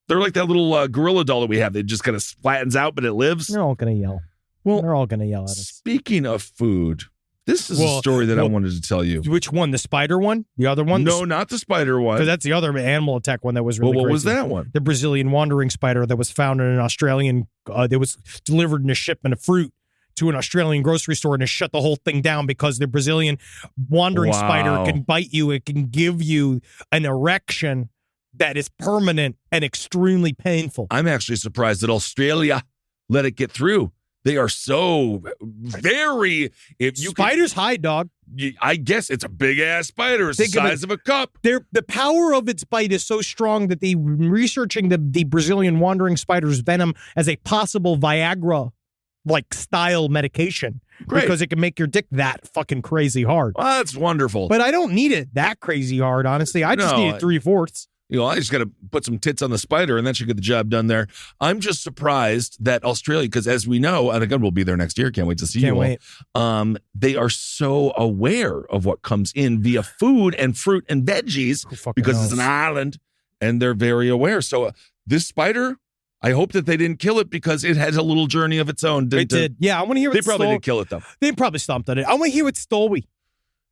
They're like that little gorilla doll that we have that just kind of flattens out, but it lives. They're all going to yell. Well, they're all going to yell at us. Speaking of food, this is a story that I wanted to tell you. Which one? The spider one? The other one? No, not the spider one. Because that's the other animal attack one that was really Well, what crazy. was that one? The Brazilian wandering spider that was found in an Australian, that was delivered in a shipment of fruit to an Australian grocery store, and it shut the whole thing down because the Brazilian wandering spider can bite you. It can give you an erection that is permanent and extremely painful. I'm actually surprised that Australia let it get through. They are so very. Spiders hide, dog. I guess it's a big ass spider. It's the size of a cup. The power of its bite is so strong that they researching the Brazilian wandering spider's venom as a possible Viagra like style medication. Great. Because it can make your dick that fucking crazy hard. Well, that's wonderful. But I don't need it that crazy hard, honestly. I just need it 3/4. I just got to put some tits on the spider, and that should get the job done there. I'm just surprised that Australia, because as we know, and again, we'll be there next year. Can't wait to see you all. They are so aware of what comes in via food and fruit and veggies because it's an island, and they're very aware. So this spider, I hope that they didn't kill it because it had a little journey of its own. It did. Yeah, I want to hear what they probably did kill it, though. They probably stomped on it. I want to hear what Stolby.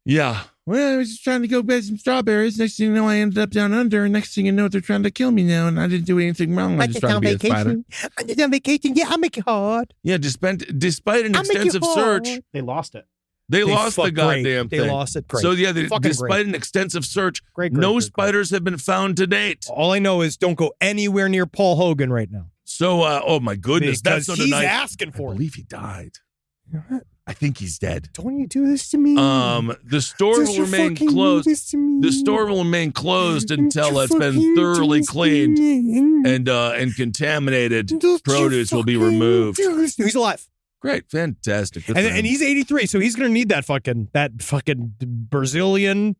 Yeah. Well, I was just trying to go get some strawberries. Next thing you know, I ended up down under. And next thing you know, they're trying to kill me now. And I didn't do anything wrong. I just trying to be a spider. I'm just on vacation. Yeah, I'll make it hard. Yeah, despite an extensive search. They lost it. They lost the goddamn thing. They lost it. Great. So, yeah, despite an extensive search, no spiders have been found to date. All I know is don't go anywhere near Paul Hogan right now. So, oh my goodness. Because that's he's asking for it. I believe he died. I think he's dead. Don't you do this to me? The store will remain closed. The store will remain closed until it's been thoroughly cleaned and contaminated. Produce will be removed. He's alive. Great, fantastic. And he's 83, so he's gonna need that fucking Brazilian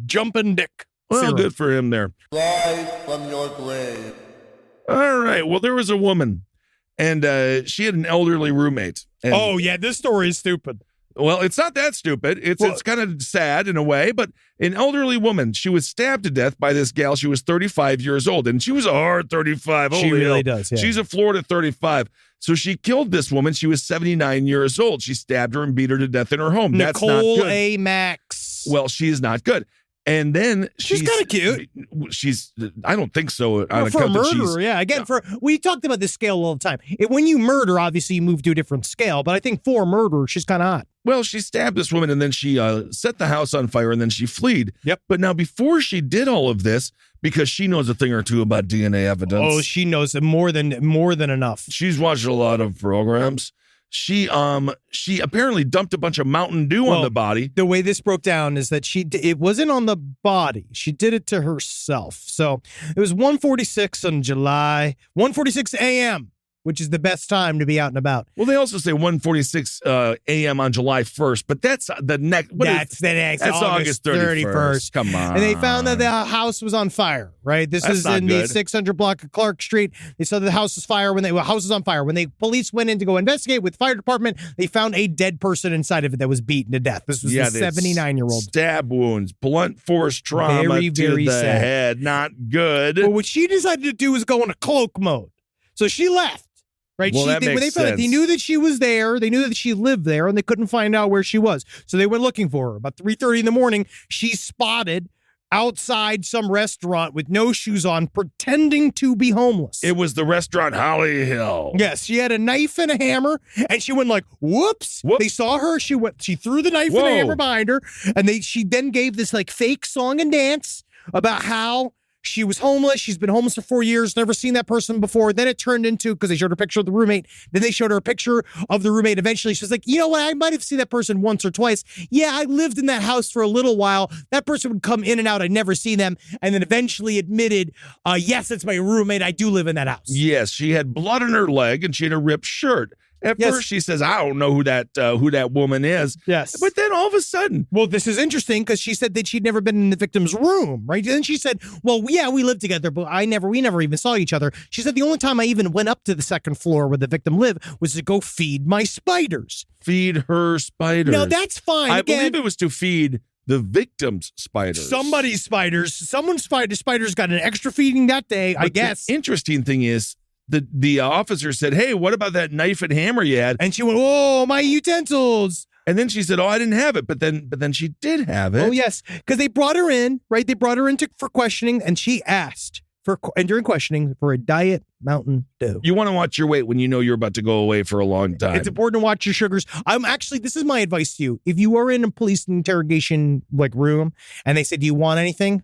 jumping dick. Well, serum. good for him there. Rise from your grave. All right. Well, there was a woman, and she had an elderly roommate. And, oh yeah, this story is stupid. Well, it's not that stupid. It's kind of sad in a way, but an elderly woman, she was stabbed to death by this gal. She was 35 years old, and she was a hard 35. She really does. Yeah. She's a Florida 35. So she killed this woman. She was 79 years old. She stabbed her and beat her to death in her home. That's not Nicole good. A. Max. Well, she is not good. And then She's kind of cute. I don't think so. Well, for a murderer, yeah. Again, we talked about this scale all the time. When you murder, obviously you move to a different scale, but I think for a murderer, she's kind of hot. Well, she stabbed this woman and then she set the house on fire and then she fled. Yep. But now before she did all of this, because she knows a thing or two about DNA evidence. Oh, she knows more than enough. She's watched a lot of programs. She apparently dumped a bunch of Mountain Dew on the body. The way this broke down is that it wasn't on the body. She did it to herself. So it was 1:46 on July, 1:46 a.m., which is the best time to be out and about. Well, they also say 1:46 a.m. on July 1st, but that's the next. That's August 31st. Come on. And they found that the house was on fire, right? This is in the 600 block of Clark Street. They saw that the house was on fire. When the police went in to go investigate with the fire department, they found a dead person inside of it that was beaten to death. This was the 79-year-old. Stab wounds, blunt force trauma very, very to the sad. head. Not good. Well, what she decided to do was go into cloak mode. So she left. Right. Well, when they found it, they knew that she was there. They knew that she lived there, and they couldn't find out where she was. So they went looking for her. About 3:30 in the morning, she's spotted outside some restaurant with no shoes on, pretending to be homeless. It was the restaurant Holly Hill. Yes, she had a knife and a hammer, and she went like, whoops. They saw her. She threw the knife and the hammer behind her, and she then gave this like fake song and dance about how she was homeless. She's been homeless for 4 years, never seen that person before. Then it turned into, because they showed her a picture of the roommate. Then they showed her a picture of the roommate. Eventually, she was like, you know what? I might have seen that person once or twice. Yeah, I lived in that house for a little while. That person would come in and out. I'd never seen them. And then eventually admitted, yes, it's my roommate. I do live in that house. Yes, she had blood on her leg and she had a ripped shirt. At first, she says, I don't know who that woman is. Yes. But then all of a sudden. Well, this is interesting because she said that she'd never been in the victim's room, right? And then she said, well, yeah, we lived together, but we never even saw each other. She said the only time I even went up to the second floor where the victim lived was to go feed my spiders. Feed her spiders. No, that's fine. I believe it was to feed the victim's spiders. Somebody's spiders. Someone's spiders got an extra feeding that day, I guess. The interesting thing is, the officer said, hey, what about that knife and hammer you had? And she went, oh, my utensils. And then she said, oh, I didn't have it. But then she did have it. Oh, yes. Because they brought her in, right? They brought her in for questioning, and she asked during questioning for a Diet Mountain Dew. You want to watch your weight when you know you're about to go away for a long time. It's important to watch your sugars. This is my advice to you. If you are in a police interrogation room and they say, do you want anything?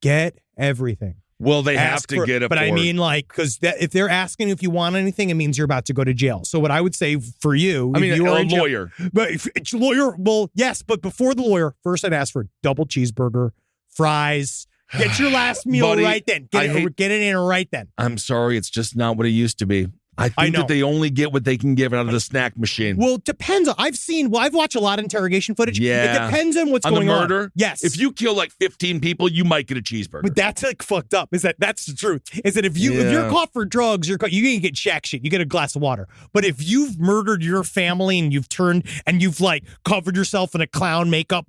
Get everything. Well, they have to get it. But I mean, because if they're asking if you want anything, it means you're about to go to jail. So what I would say for you, I mean, you a lawyer. But if it's a lawyer, well, yes, but before the lawyer, first I'd ask for a double cheeseburger, fries. Get your last meal Buddy, right then. Get it in right then. I'm sorry, it's just not what it used to be. I think that they only get what they can give out of the snack machine. Well, it depends. I've watched a lot of interrogation footage. Yeah. It depends on what's going on. On the murder? Yes. If you kill 15 people, you might get a cheeseburger. But that's fucked up. That's the truth. Is that if you're caught for drugs, you can get shack shit. You get a glass of water. But if you've murdered your family and you've covered yourself in a clown makeup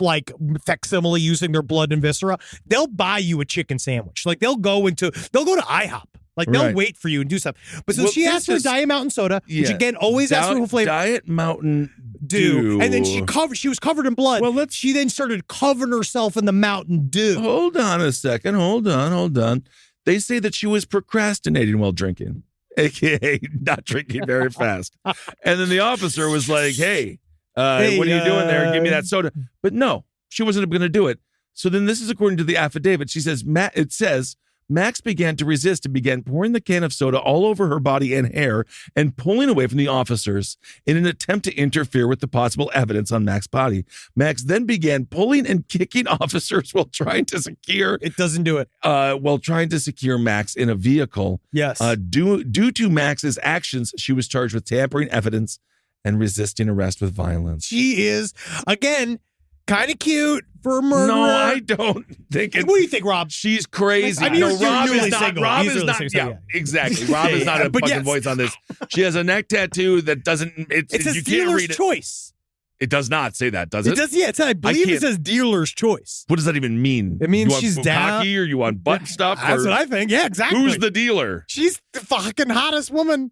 facsimile using their blood and viscera, they'll buy you a chicken sandwich. They'll go to IHOP. They'll wait for you and do stuff. But so she asked for a Diet Mountain Soda, which again, always asks for flavor. Diet Mountain Dew. And then she was covered in blood. Well, she then started covering herself in the Mountain Dew. Hold on a second. Hold on. They say that she was procrastinating while drinking, a.k.a. not drinking very fast. And then the officer was like, hey, what are you doing there? Give me that soda. But no, she wasn't going to do it. So then this is according to the affidavit. She says, it says, Max began to resist and began pouring the can of soda all over her body and hair and pulling away from the officers in an attempt to interfere with the possible evidence on Max's body. Max then began pulling and kicking officers while trying to secure. It doesn't do it. While trying to secure Max in a vehicle. Yes. Due to Max's actions, she was charged with tampering evidence and resisting arrest with violence. She is, again, kind of cute for a murderer. No, I don't think it. What do you think, Rob? She's crazy. I mean, no, you're Rob usually is not. single. Rob He's is not. really Yeah, single, exactly. Rob is not a fucking voice on this. She has a neck tattoo that doesn't. It says you can't dealer's read it. choice. It does not say that, does it? It does. Yeah, I believe it says dealer's choice. What does that even mean? It means you she's want down. Or you want butt stuff? That's what I think. Yeah, exactly. Who's the dealer? She's the fucking hottest woman.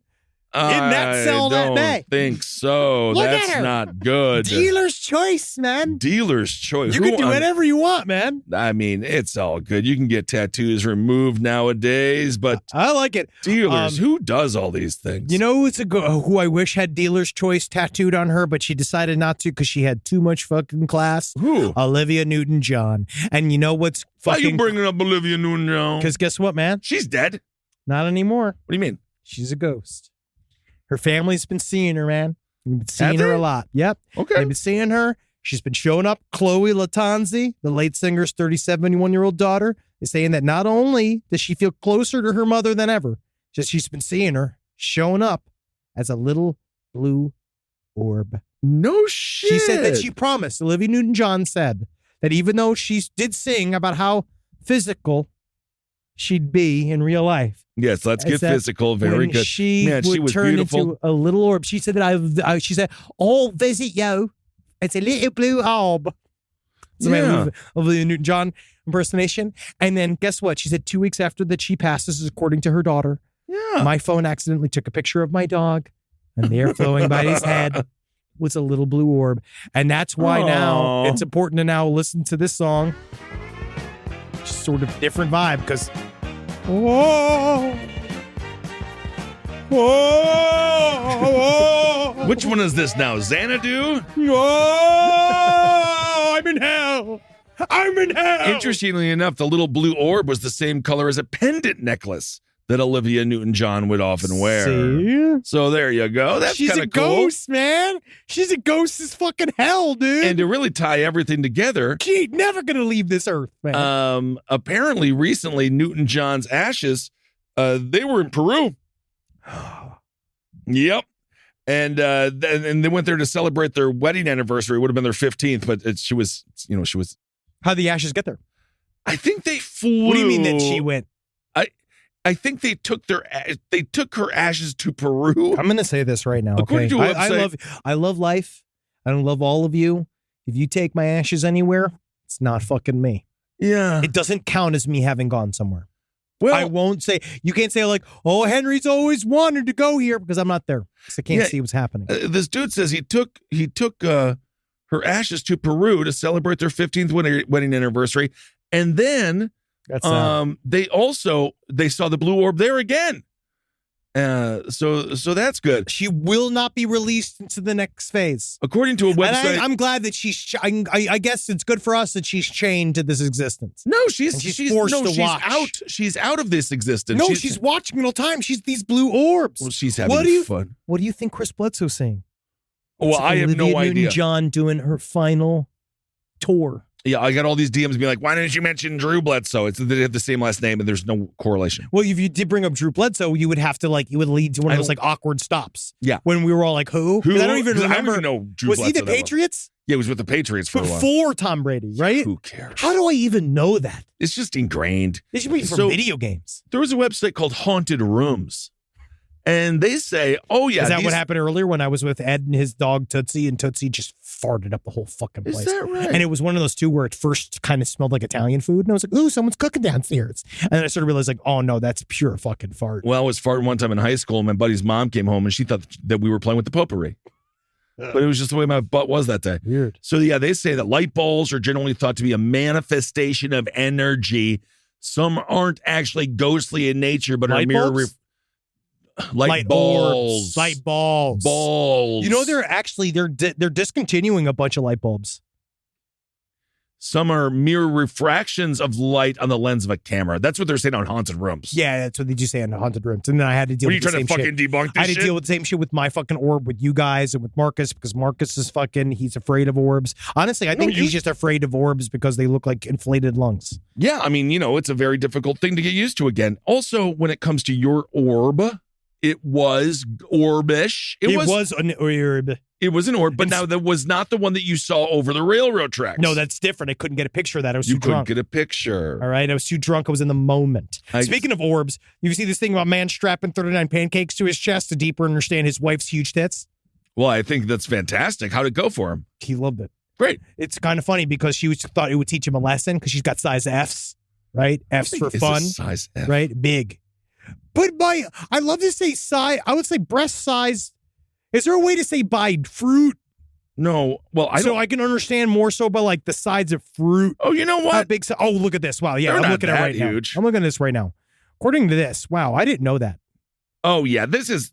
Didn't that sell that day? I don't think so. Look at That's her. not good. Dealer's choice, man. Dealer's choice. You can do whatever you want, man. I mean, it's all good. You can get tattoos removed nowadays, but I like it. dealers, who does all these things? You know who I wish had dealer's choice tattooed on her, but she decided not to because she had too much fucking class? Who? Olivia Newton-John. And you know what's Why fucking... you bringing up Olivia Newton-John? Because guess what, man? She's dead. Not anymore. What do you mean? She's a ghost. Her family's been seeing her, man. We've been seeing Have her they? a lot. Yep. Okay. They've been seeing her. She's been showing up. Chloe Latanzi, the late singer's 37-year-old daughter, is saying that not only does she feel closer to her mother than ever, just she's been seeing her showing up as a little blue orb. No shit. She said that she promised, Olivia Newton-John said, that even though she did sing about how physical she'd be in real life, Yes, let's get that physical. Very when good. She Man, would she was turn beautiful. into a little orb. She said that she said, "I'll visit you. It's a little blue orb." So Yeah. of the Newton-John impersonation. And then guess what? She said 2 weeks after that she passed, this is according to her daughter, Yeah. my phone accidentally took a picture of my dog, and there flowing by his head was a little blue orb. And that's why now Aw. it's important to now listen to this song. Just sort of different vibe because whoa. Whoa! Which one is this now? Xanadu? Oh, I'm in hell. I'm in hell. Interestingly enough, the little blue orb was the same color as a pendant necklace that Olivia Newton-John would often wear. See? So there you go. That's She's kind a of cool. ghost, man. She's a ghost as fucking hell, dude. And to really tie everything together, She ain't never gonna leave this earth, man. apparently recently Newton-John's ashes, they were in Peru. Yep. And they went there to celebrate their wedding anniversary. It would have been their 15th, but she was. How'd the ashes get there? I think they flew. What do you mean that she went? I think they took her ashes to Peru. I'm gonna say this right now. According Okay? to a website- I love life. I love all of you. If you take my ashes anywhere, it's not fucking me. Yeah. It doesn't count as me having gone somewhere. Well, I won't say, you can't say like, oh, Henry's always wanted to go here because I'm not there. Because I can't Yeah. see what's happening. this dude says he took her ashes to Peru to celebrate their 15th wedding anniversary, and then That's they saw the blue orb there again. So that's good. she will not be released into the next phase. According to a And website, I'm glad that I guess it's good for us that she's chained to this existence. no, And she's forced to watch. out. She's out of this existence. No, she's watching the whole time. She's these blue orbs. Well, she's having fun. What do you think Chris Bledsoe's saying? Well, It's I have no Olivia idea. Newton-John doing her final tour. Yeah, I got all these DMs being like, why didn't you mention Drew Bledsoe? They have the same last name and there's no correlation. Well, if you did bring up Drew Bledsoe, you would have to you would lead to one of those awkward stops. Yeah. When we were all like, who? 'Cause I don't even remember. know Drew Was Bledsoe he the that well. Patriots? Yeah, he was with the Patriots for a while. Before Tom Brady, right? Who cares? How do I even know that? It's just ingrained. They should be from So- video games. There was a website called Haunted Rooms. And they say, oh, yeah. Is that these- what happened earlier when I was with Ed and his dog Tootsie, and Tootsie just farted up the whole fucking place? Is that right? And it was one of those two where it first kind of smelled like Italian food, and I was like, "Ooh, someone's cooking downstairs." And then I sort of realized, like, "Oh no, that's pure fucking fart." Well, I was farting one time in high school, and my buddy's mom came home, and she thought that we were playing with the potpourri. But it was just the way my butt was that day. Weird. So, yeah, they say that light bulbs are generally thought to be a manifestation of energy. Some aren't actually ghostly in nature, but are Light mere bulbs? light orbs, balls. light balls, balls. You know, they're discontinuing a bunch of light bulbs. Some are mere refractions of light on the lens of a camera. That's what they're saying on Haunted Rooms. Yeah, that's what they do say in the haunted rooms. And then I had to deal What are you with the trying same to shit. fucking debunk this I had to shit? deal with the same shit with my fucking orb with you guys and with Marcus because Marcus is he's afraid of orbs. Honestly, I think he's just afraid of orbs because they look like inflated lungs. Yeah, I mean, it's a very difficult thing to get used to again. Also, when it comes to your orb, it was orbish. It was an orb. It was an orb, but now that was not the one that you saw over the railroad tracks. No, that's different. I couldn't get a picture of that. I was you too couldn't drunk. get a picture. All right, I was too drunk. I was in the moment. Speaking of orbs, you see this thing about man strapping 39 pancakes to his chest to deeper understand his wife's huge tits? Well, I think that's fantastic. How'd it go for him? He loved it. Great. It's kind of funny because she thought it would teach him a lesson because she's got size Fs, right? F's for It's a fun, size F. right? Big. But I love to say size. I would say breast size. Is there a way to say by fruit? No. Well, So I can understand more so by like the size of fruit. Oh, you know How what? big? Oh, look at this. Wow. Yeah, They're I'm not looking at it that right huge. now. I'm looking at this right now. According to this, wow, I didn't know that. Oh, yeah. This is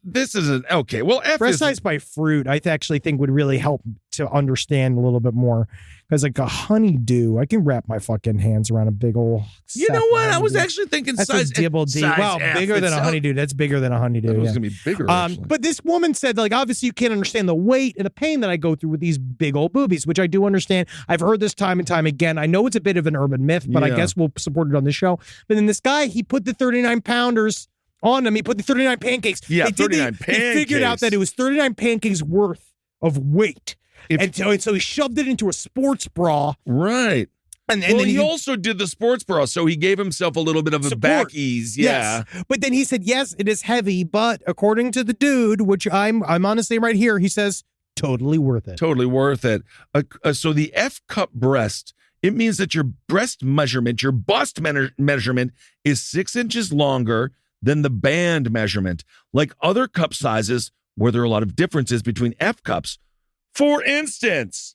an okay. Well, F Breast is size by fruit, I actually think would really help to understand a little bit more. Because like a honeydew, I can wrap my fucking hands around a big old. You know what? I was actually thinking That's size. a double D. size Wow, F bigger than a itself. honeydew. That's bigger than a honeydew. It was Yeah. gonna be bigger. Actually. But this woman said, like, obviously you can't understand the weight and the pain that I go through with these big old boobies, which I do understand. I've heard this time and time again. I know it's a bit of an urban myth, but I Yeah. guess we'll support it on this show. But then this guy, he put the 39 pounders on them. He put the 39 pancakes. Yeah, They did 39 He figured out pancakes. that it was 39 pancakes worth of weight. And so he shoved it into a sports bra. Right. And well, then he also did the sports bra, so he gave himself a little bit of a back ease. Yeah. Yes. But then he said, yes, it is heavy, but according to the dude, which I'm honestly right here, he says, totally worth it. Totally worth it. So the F cup breast, it means that your breast measurement, your bust measurement is 6 inches longer than the band measurement. Like other cup sizes, where there are a lot of differences between F cups. For instance,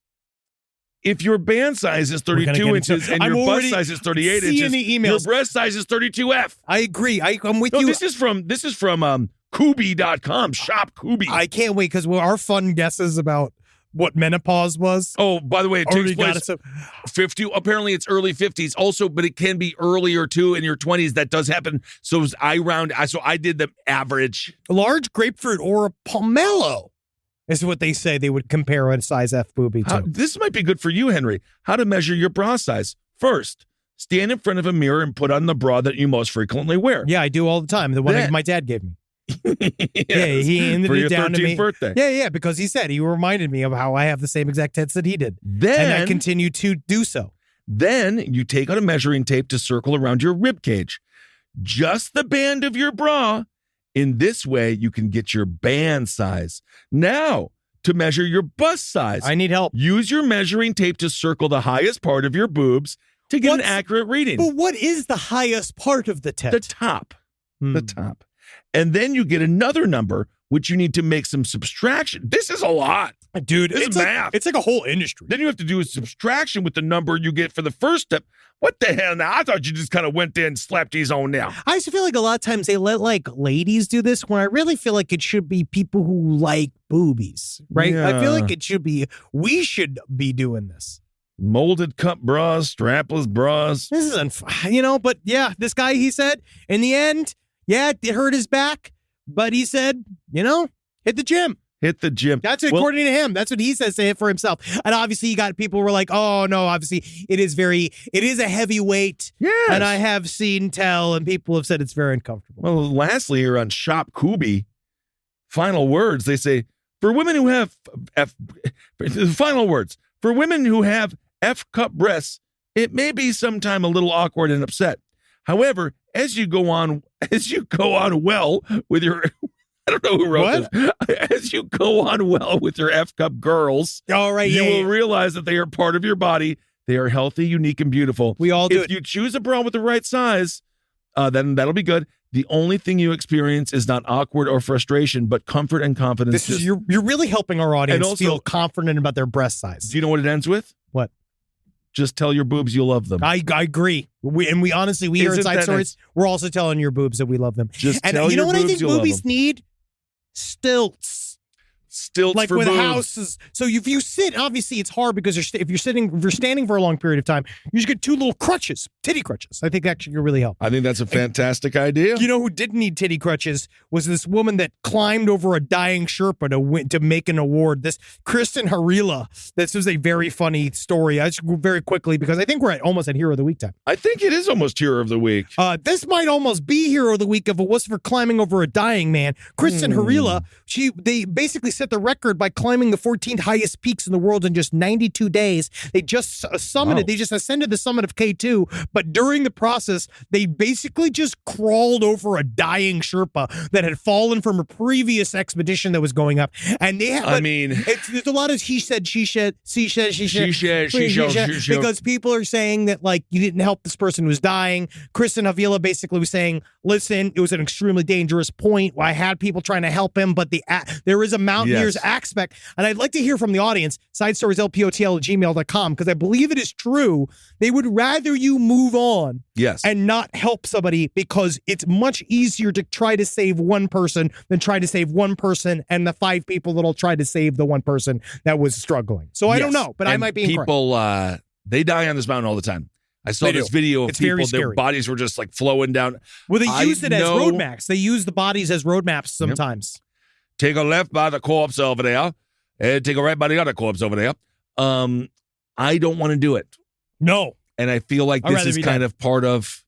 if your band size is 32 inches and your bust size is 38 inches, the emails. your breast size is 32F. I agree. I'm with No, you. this is from Kubi.com, shop Kubi. I can't wait because our fun guesses about what menopause was. Oh, by the way, it Already takes got place us 50. Apparently, it's early 50s. Also, but it can be earlier too in your 20s. That does happen. So I did the average. a large grapefruit or a pomelo is what they say they would compare a size F boobie to. This might be good for you, Henry. How to measure your bra size. First, stand in front of a mirror and put on the bra that you most frequently wear. Yeah, I do all the time. The one Then- my dad gave me. Yes, Yeah, he handed for it your down to 13th me. birthday. Yeah, because he said he reminded me of how I have the same exact tits that he did. Then And I continue to do so. Then you take out a measuring tape to circle around your rib cage. Just the band of your bra. In this way, you can get your band size. Now, to measure your bust size, I need help. use your measuring tape to circle the highest part of your boobs to get an accurate reading. But what is the highest part of the tit? The top. The top. And then you get another number, which you need to make some subtraction. This is a lot. Dude, This is math. It's like a whole industry. Then you have to do a subtraction with the number you get for the first step. What the hell now? I thought you just kind of went there and slapped these on now. I used to feel like a lot of times they let like ladies do this when I really feel like it should be people who like boobies, right? I feel Yeah. like we should be doing this. Molded cup bras, strapless bras. This isn't, but yeah, this guy, he said in the end, yeah, it hurt his back, but he said, hit the gym. Hit the gym. That's according to him. That's what he says to hit for himself. And obviously you got people who were like, oh no, obviously it is a heavy weight. Yes. And I have seen tell, and people have said it's very uncomfortable. Well, lastly, here on Shop Kubi, final words, they say, for women who have final words, for women who have F cup breasts, it may be sometime a little awkward and upset. However, as you go on well with your I don't know who wrote this. As you go on well with your F cup girls, All right, you yeah, will yeah. realize that they are part of your body. They are healthy, unique, and beautiful. We all do If it. you choose a bra with the right size, then that'll be good. The only thing you experience is not awkward or frustration, but comfort and confidence. This is you're really helping our audience And also- feel confident about their breast size. Do you know what it ends with? What? Just tell your boobs you love them. I agree. We honestly, we hear Isn't inside that stories. We're also telling your boobs that we love them. Just And tell you know your what I boobs think you love boobies them. need? Stilts. Stilts Like for with boobs. houses. So if you sit, obviously it's hard because if you're standing for a long period of time, you just get two little crutches, titty crutches. I think actually could really help. I think that's a fantastic idea. You know who didn't need titty crutches was this woman that climbed over a dying Sherpa to make an award. This Kristen Harila. This was a very funny story. I just go very quickly because I think we're almost at Hero of the Week time. I think it is almost Hero of the Week. This might almost be Hero of the Week if it wasn't for climbing over a dying man. Kristen Harila, they basically set the record by climbing the 14th highest peaks in the world in just 92 days. They just summited, they just ascended the summit of K2, but during the process, they basically just crawled over a dying Sherpa that had fallen from a previous expedition that was going up. And they had, there's a lot of he said, she said, because people are saying that, like, you didn't help this person who was dying. Chris and Avila basically was saying, listen, it was an extremely dangerous point. I had people trying to help him, but there is a mountaineer's aspect. And I'd like to hear from the audience, sidestorieslpotl@gmail.com, because I believe it is true. They would rather you move on and not help somebody, because it's much easier to try to save one person than try to save one person and the 5 people that'll try to save the one person that was struggling. So I don't know, but I might be incorrect. People, they die on this mountain all the time. I saw this video of people, their bodies were just like flowing down. Well, they used it as road maps. They use the bodies as road maps sometimes. Take a left by the corpse over there, and take a right by the other corpse over there. I don't want to do it. No. And I feel like this is kind of part of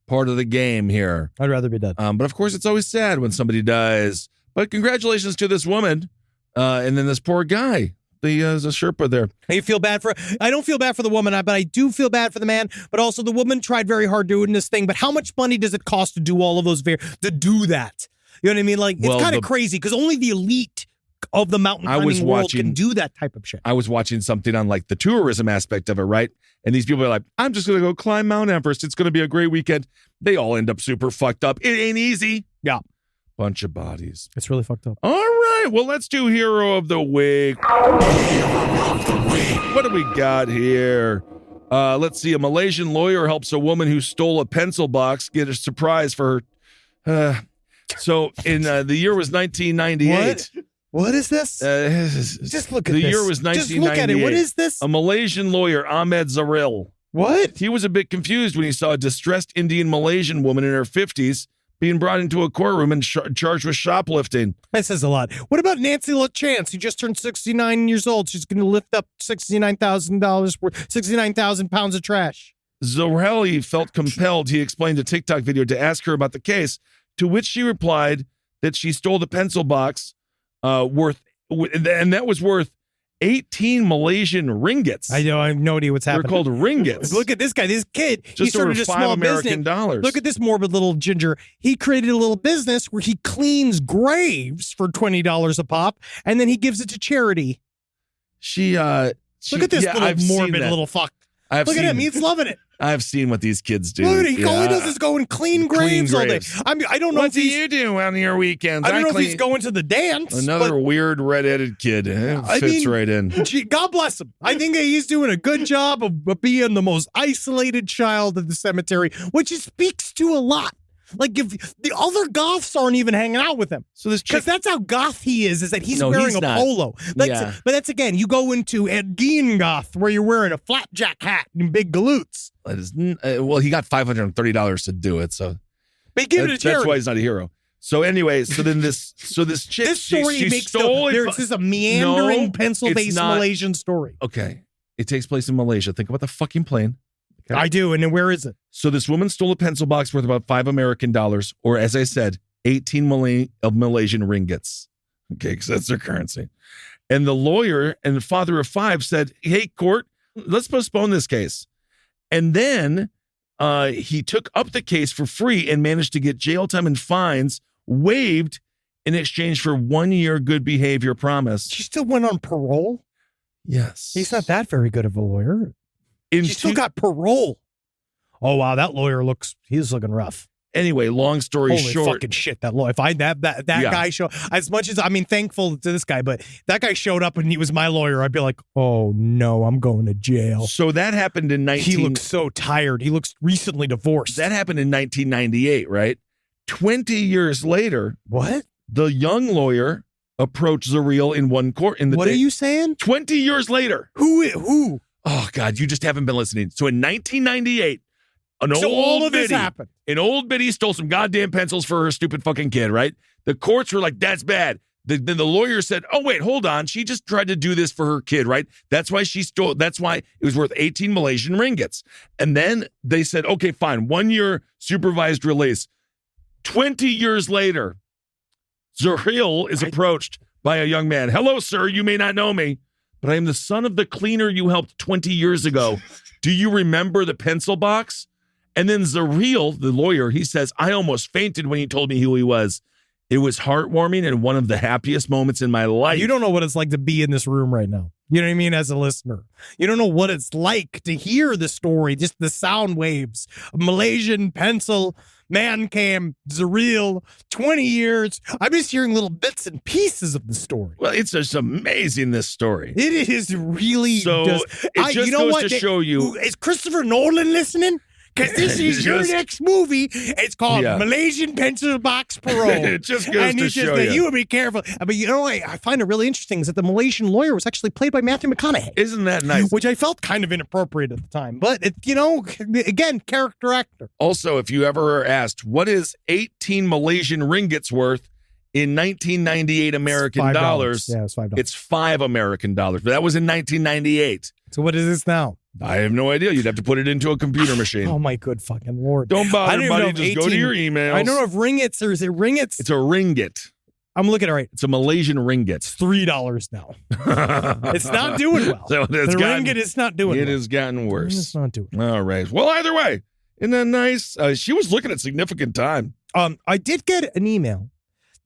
the game here. I'd rather be dead. But of course, it's always sad when somebody dies. But congratulations to this woman, and then this poor guy. The Sherpa there. I don't feel bad for the woman, but I do feel bad for the man. But also, the woman tried very hard doing this thing. But how much money does it cost to do all of those to do that? You know what I mean? Like, it's kind of crazy, because only the elite of the mountain climbing world can do that type of shit. I was watching something on, like, the tourism aspect of it, right? And these people are like, I'm just going to go climb Mount Everest. It's going to be a great weekend. They all end up super fucked up. It ain't easy. Yeah. Bunch of bodies. It's really fucked up. All right. Well, let's do Hero of the Week. What do we got here? Let's see. A Malaysian lawyer helps a woman who stole a pencil box get a surprise for her. So in the year was 1998. What is this? Just look at this. The year was 1998. Just look at it. What is this? A Malaysian lawyer, Ahmed Zaril. What? He was a bit confused when he saw a distressed Indian Malaysian woman in her 50s being brought into a courtroom and charged with shoplifting. That says a lot. What about Nancy LaChance? Who just turned 69 years old. She's going to lift up $69,000 69,000 pounds of trash. Zoheli felt compelled, he explained a TikTok video, to ask her about the case, to which she replied that she stole the pencil box and that was worth 18 Malaysian ringgits. I know. I have no idea what's happening. They're called ringgits. Look at this guy. This kid. Just he started over a small American business. dollars. Look at this morbid little ginger. He created a little business where he cleans graves for $20 a pop, and then he gives it to charity. Look at this little morbid little fuck. Look at him. He's loving it. I've seen what these kids do. Look at it. All he does is go and clean graves all day. I don't know what do you do on your weekends? I don't know if he's going to the dance. Another weird redheaded kid. Fits right in. God bless him. I think he's doing a good job of being the most isolated child of the cemetery, which he speaks to a lot. Like, if the other goths aren't even hanging out with him. So because that's how goth he is that he's wearing a polo. But that's, again, you go into Ed Gein goth where you're wearing a flapjack hat and big galoots. Well, he got $530 to do it, so. But he gave it to charity. That's why he's not a hero. So anyway, this chick, this story this is a meandering pencil-based Malaysian story. Okay. It takes place in Malaysia. Think about the fucking plane. Okay. I do. And then where is it? So this woman stole a pencil box worth about $5 American, or as I said, 18 Malaysian ringgits. Okay, because that's their currency. And the lawyer and father of 5 said, hey, court, let's postpone this case. And then he took up the case for free and managed to get jail time and fines waived in exchange for 1 year good behavior promise. She still went on parole? Yes. He's not that very good of a lawyer. She still got parole. Oh, wow. That lawyer he's looking rough. Anyway, long story short. Holy fucking shit, that lawyer. If that guy as much as, thankful to this guy, but that guy showed up and he was my lawyer, I'd be like, oh no, I'm going to jail. So that happened in He looks so tired. He looks recently divorced. That happened in 1998, right? 20 years later. What? The young lawyer approached Zaril in one court. What are you saying? 20 years later. Who? Oh, God, you just haven't been listening. So in 1998, an old biddy stole some goddamn pencils for her stupid fucking kid, right? The courts were like, that's bad. Then the lawyer said, oh, wait, hold on. She just tried to do this for her kid, right? That's why it was worth 18 Malaysian ringgits. And then they said, okay, fine, 1 year supervised release. 20 years later, Zaril is approached by a young man. Hello, sir. You may not know me, but I am the son of the cleaner you helped 20 years ago. Do you remember the pencil box? And then Zareel, the lawyer, he says, I almost fainted when he told me who he was. It was heartwarming and one of the happiest moments in my life. You don't know what it's like to be in this room right now. You know what I mean? As a listener, you don't know what it's like to hear the story, just the sound waves. Malaysian pencil, man cam, Zareel, 20 years. I'm just hearing little bits and pieces of the story. Well, it's just amazing, this story. It is really. So it just goes to show you. Is Christopher Nolan listening? Because this is your next movie. It's called Malaysian Pencil Box Parole. It just goes to show you. You would be careful. But you know what I find it really interesting is that the Malaysian lawyer was actually played by Matthew McConaughey. Isn't that nice? Which I felt kind of inappropriate at the time. But, again, character actor. Also, if you ever are asked, what is 18 Malaysian ringgits worth in 1998 American dollars? Yeah, it's $5. It's $5 American dollars. But that was in 1998. So what is this now? I have no idea. You'd have to put it into a computer machine. Oh, my good fucking Lord. Don't bother, buddy. Just go to your emails. I don't know if ringgits or is it ringgits? It's a ringgit. I'm looking at it right. It's a Malaysian ringgit. It's $3 now. It's not doing well. So the ringgit is not doing well. It has gotten worse. It's not doing well. All right. Well, either way, isn't that nice? She was looking at significant time. I did get an email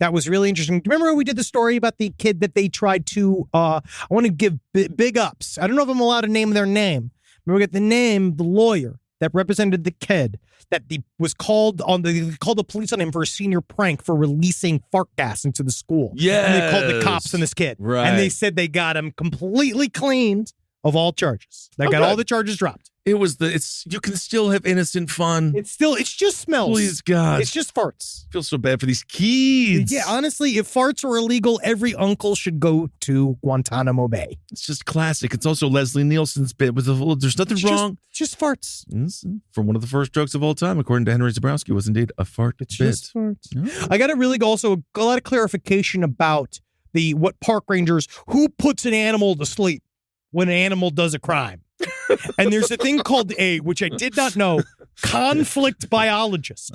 that was really interesting. Remember we did the story about the kid that they tried to, I want to give big ups. I don't know if I'm allowed to name their name. Remember, we got the name, the lawyer that represented the kid that was called they called the police on him for a senior prank for releasing fart gas into the school. Yeah. And they called the cops on this kid. Right. And they said they got him completely cleaned of all charges. They got all the charges dropped. It was you can still have innocent fun. It just smells. Please, God. It's just farts. I feel so bad for these kids. Yeah, honestly, if farts were illegal, every uncle should go to Guantanamo Bay. It's just classic. It's also Leslie Nielsen's bit with there's nothing wrong. Just farts. From one of the first jokes of all time, according to Henry Zabrowski, was indeed a fart bit. Just farts. Yeah. I got also a lot of clarification about what park rangers, who puts an animal to sleep when an animal does a crime. And there's a thing called which I did not know, conflict biologist,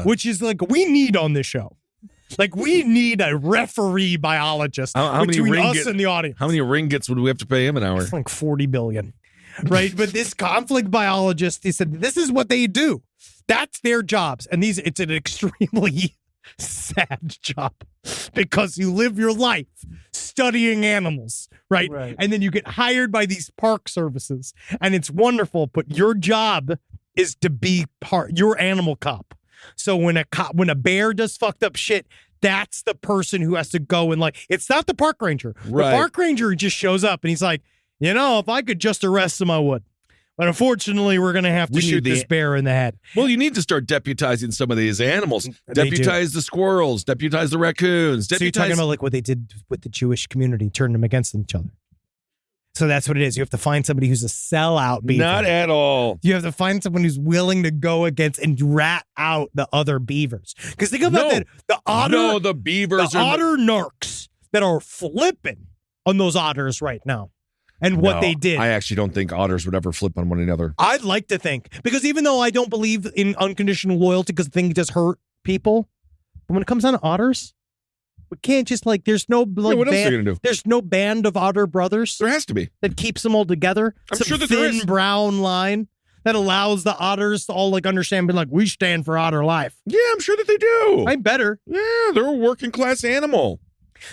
which is like we need on this show. Like we need a referee biologist between us and the audience. How many ringgits would we have to pay him an hour? It's like 40 billion, right? But this conflict biologist, he said, this is what they do. That's their jobs. And it's an extremely sad job because you live your life studying animals, right? And then you get hired by these park services and it's wonderful, but your job is to be your animal cop. So when a bear does fucked up shit, that's the person who has to go and it's not the park ranger. Right. The park ranger just shows up and he's like, if I could just arrest him, I would. But unfortunately, we're going to have to shoot this bear in the head. Well, you need to start deputizing some of these animals. Deputize the squirrels. Deputize the raccoons. So you're talking about what they did with the Jewish community, turning them against each other. So that's what it is. You have to find somebody who's a sellout beaver. Not at all. You have to find someone who's willing to go against and rat out the other beavers. Because think about that. The otter. The beavers the otter narcs that are flipping on those otters right now. And what they did. I actually don't think otters would ever flip on one another. I'd like to think. Because even though I don't believe in unconditional loyalty because the thing just hurt people, but when it comes down to otters, we can't just there's no what else are you gonna do? There's no band of otter brothers. There has to be. That keeps them all together. I'm sure that thin there is. brown line that allows the otters to all understand, being we stand for otter life. Yeah, I'm sure that they do. I better. Yeah, they're a working class animal.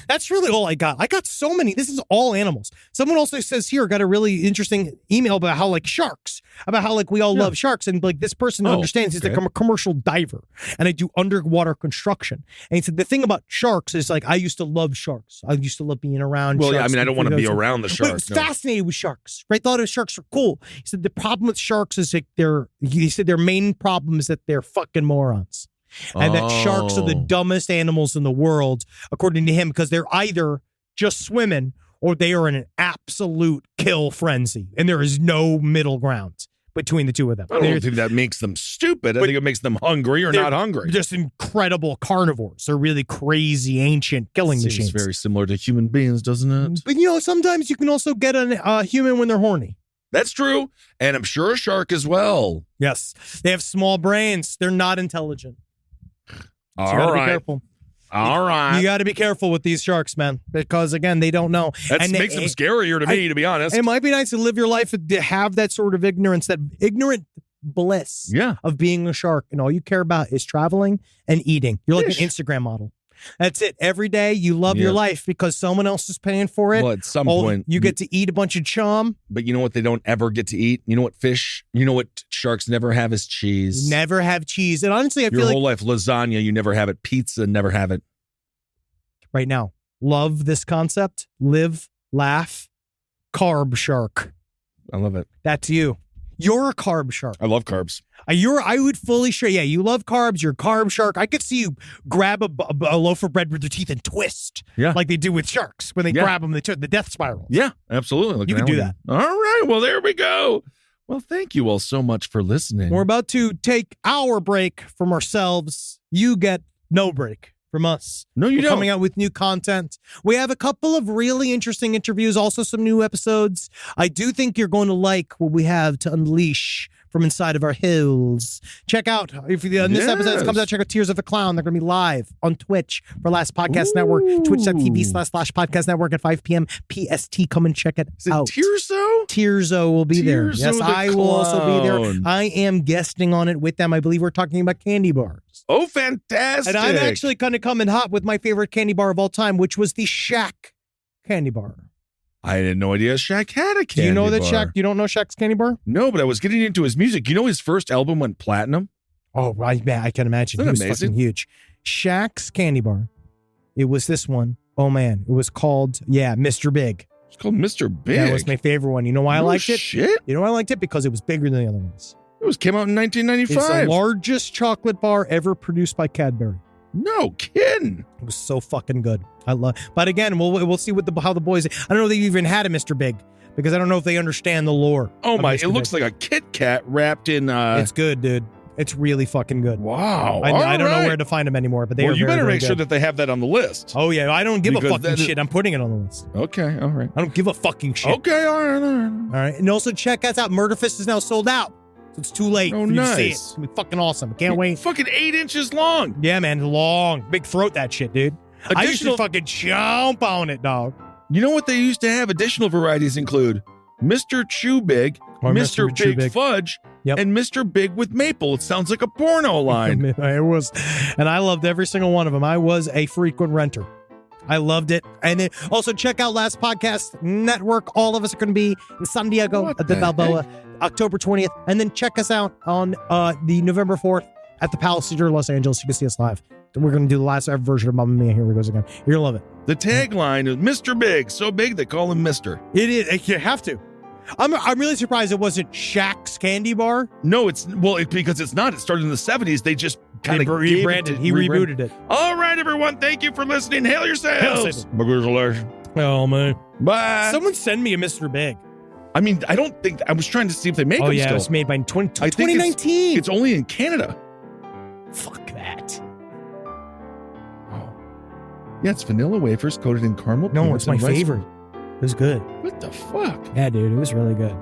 That's really all I got. I got so many. This is all animals. Someone also says here, got a really interesting email about how sharks, about how we all love sharks. And this person understands he's a commercial diver and I do underwater construction. And he said, the thing about sharks is I used to love sharks. I used to love being around sharks. Well, yeah, I don't want to be around the sharks. But I was fascinated with sharks, right? Thought sharks are cool. He said, the problem with sharks is their main problem is that they're fucking morons. And that sharks are the dumbest animals in the world, according to him, because they're either just swimming or they are in an absolute kill frenzy. And there is no middle ground between the two of them. I don't think that makes them stupid. I think it makes them hungry or not hungry. Just incredible carnivores. They're really crazy, ancient killing machines. Seems very similar to human beings, doesn't it? But, sometimes you can also get a human when they're horny. That's true. And I'm sure a shark as well. Yes. They have small brains. They're not intelligent. So All right. Be careful. All right. You got to be careful with these sharks, man, because again, they don't know. That And makes them scarier to me, to be honest. It might be nice to live your life to have that sort of ignorance, that ignorant bliss of being a shark, and all you care about is traveling and eating. You're like an Instagram model. That's it. Every day you love your life because someone else is paying for it. Well, at some point you get to eat a bunch of chum. But you know what they don't ever get to eat? You know what sharks never have is cheese. Never have cheese. And honestly, I feel your like whole life, lasagna, you never have it. Pizza, never have it. Right now, love this concept. Live, laugh, carb shark. I love it. That's you. You're a carb shark. I love carbs. I would fully share. Yeah, you love carbs. You're a carb shark. I could see you grab a loaf of bread with your teeth and twist. Yeah. Like they do with sharks when they grab them, the death spiral. Yeah, absolutely. Look, you can do that. All right. Well, there we go. Well, thank you all so much for listening. We're about to take our break from ourselves. You get no break from us. No, you We're don't. Coming out with new content. We have a couple of really interesting interviews, also some new episodes. I do think you're going to like what we have to unleash from inside of our hills. Check out, if this episode comes out, check out Tears of a Clown. They're going to be live on Twitch for Last Podcast Network, twitch.tv/Last Podcast Network at 5 p.m. PST. Come and check it out. Tearzo? Tearzo will be there. Tearzo Yes, the I will also be there. Clown. I am guesting on it with them. I believe we're talking about candy bars. Oh, fantastic. And I'm actually going to come in hot with my favorite candy bar of all time, which was the Shaq candy bar. I had no idea Shaq had a candy bar. Do you know that Shaq? You don't know Shaq's candy bar? No, but I was getting into his music. You know his first album went platinum? Oh, I can imagine. Isn't He was that amazing? fucking huge. Shaq's candy bar. It was this one. Oh, man. It was called, Mr. Big. It's called Mr. Big. That was my favorite one. You know why I liked it? Shit. You know why I liked it? Because it was bigger than the other ones. It came out in It's 1995. the largest chocolate bar ever produced by Cadbury. No kidding. It was so fucking good. But again, we'll see how the boys. I don't know if they even had a Mr. Big because I don't know if they understand the lore. Oh of my! Mr. It looks Big. like a Kit Kat wrapped in. It's good, dude. It's really fucking good. Wow. I don't know where to find them anymore, but they. Well, are you very, better very make sure good. that they have that on the list. Oh yeah, I don't give Because a fucking that is- shit. I'm putting it on the list. Okay. All right. I don't give a fucking shit. Okay. All right. All right, and also check us out. Murder Fist is now sold out, so it's too late Oh, for you to see it. nice. It's gonna be fucking awesome. Can't wait. Fucking 8 inches long. Yeah, man, long, big throat. That shit, dude. I used to Additional- fucking chomp on it, dog. You know what they used to have? Additional varieties include Mr. Chew Big, Or Mr. Mr. Chew Big Big. Fudge, Yep. and Mr. Big with Maple. It sounds like a porno line. It was, and I loved every single one of them. I was a frequent renter. I loved it. And then also check out Last Podcast Network. All of us are going to be in San Diego What at the the Balboa, October 20th. And then check us out on the November 4th at the Palace Theater, Los Angeles. You can see us live. We're going to do the last ever version of Mamma Mia. Here we goes again. You're going to love it. The tagline is Mr. Big, so big they call him Mr. It is. You have to. I'm really surprised it wasn't Shaq's Candy Bar. No, because it's not. It started in the 70s. They just kind of rebranded. He rebooted it. All right, everyone. Thank you for listening. Hail yourselves. Oh, man. Bye. Someone send me a Mr. Big. I mean, I don't think I was trying to see if they make Oh, them yeah. still. It was made by I think 2019. It's only in Canada. Fuck that. Yeah, it's vanilla wafers coated in caramel. No, peanuts it's my and rice. favorite. It was good. What the fuck? Yeah, dude. It was really good.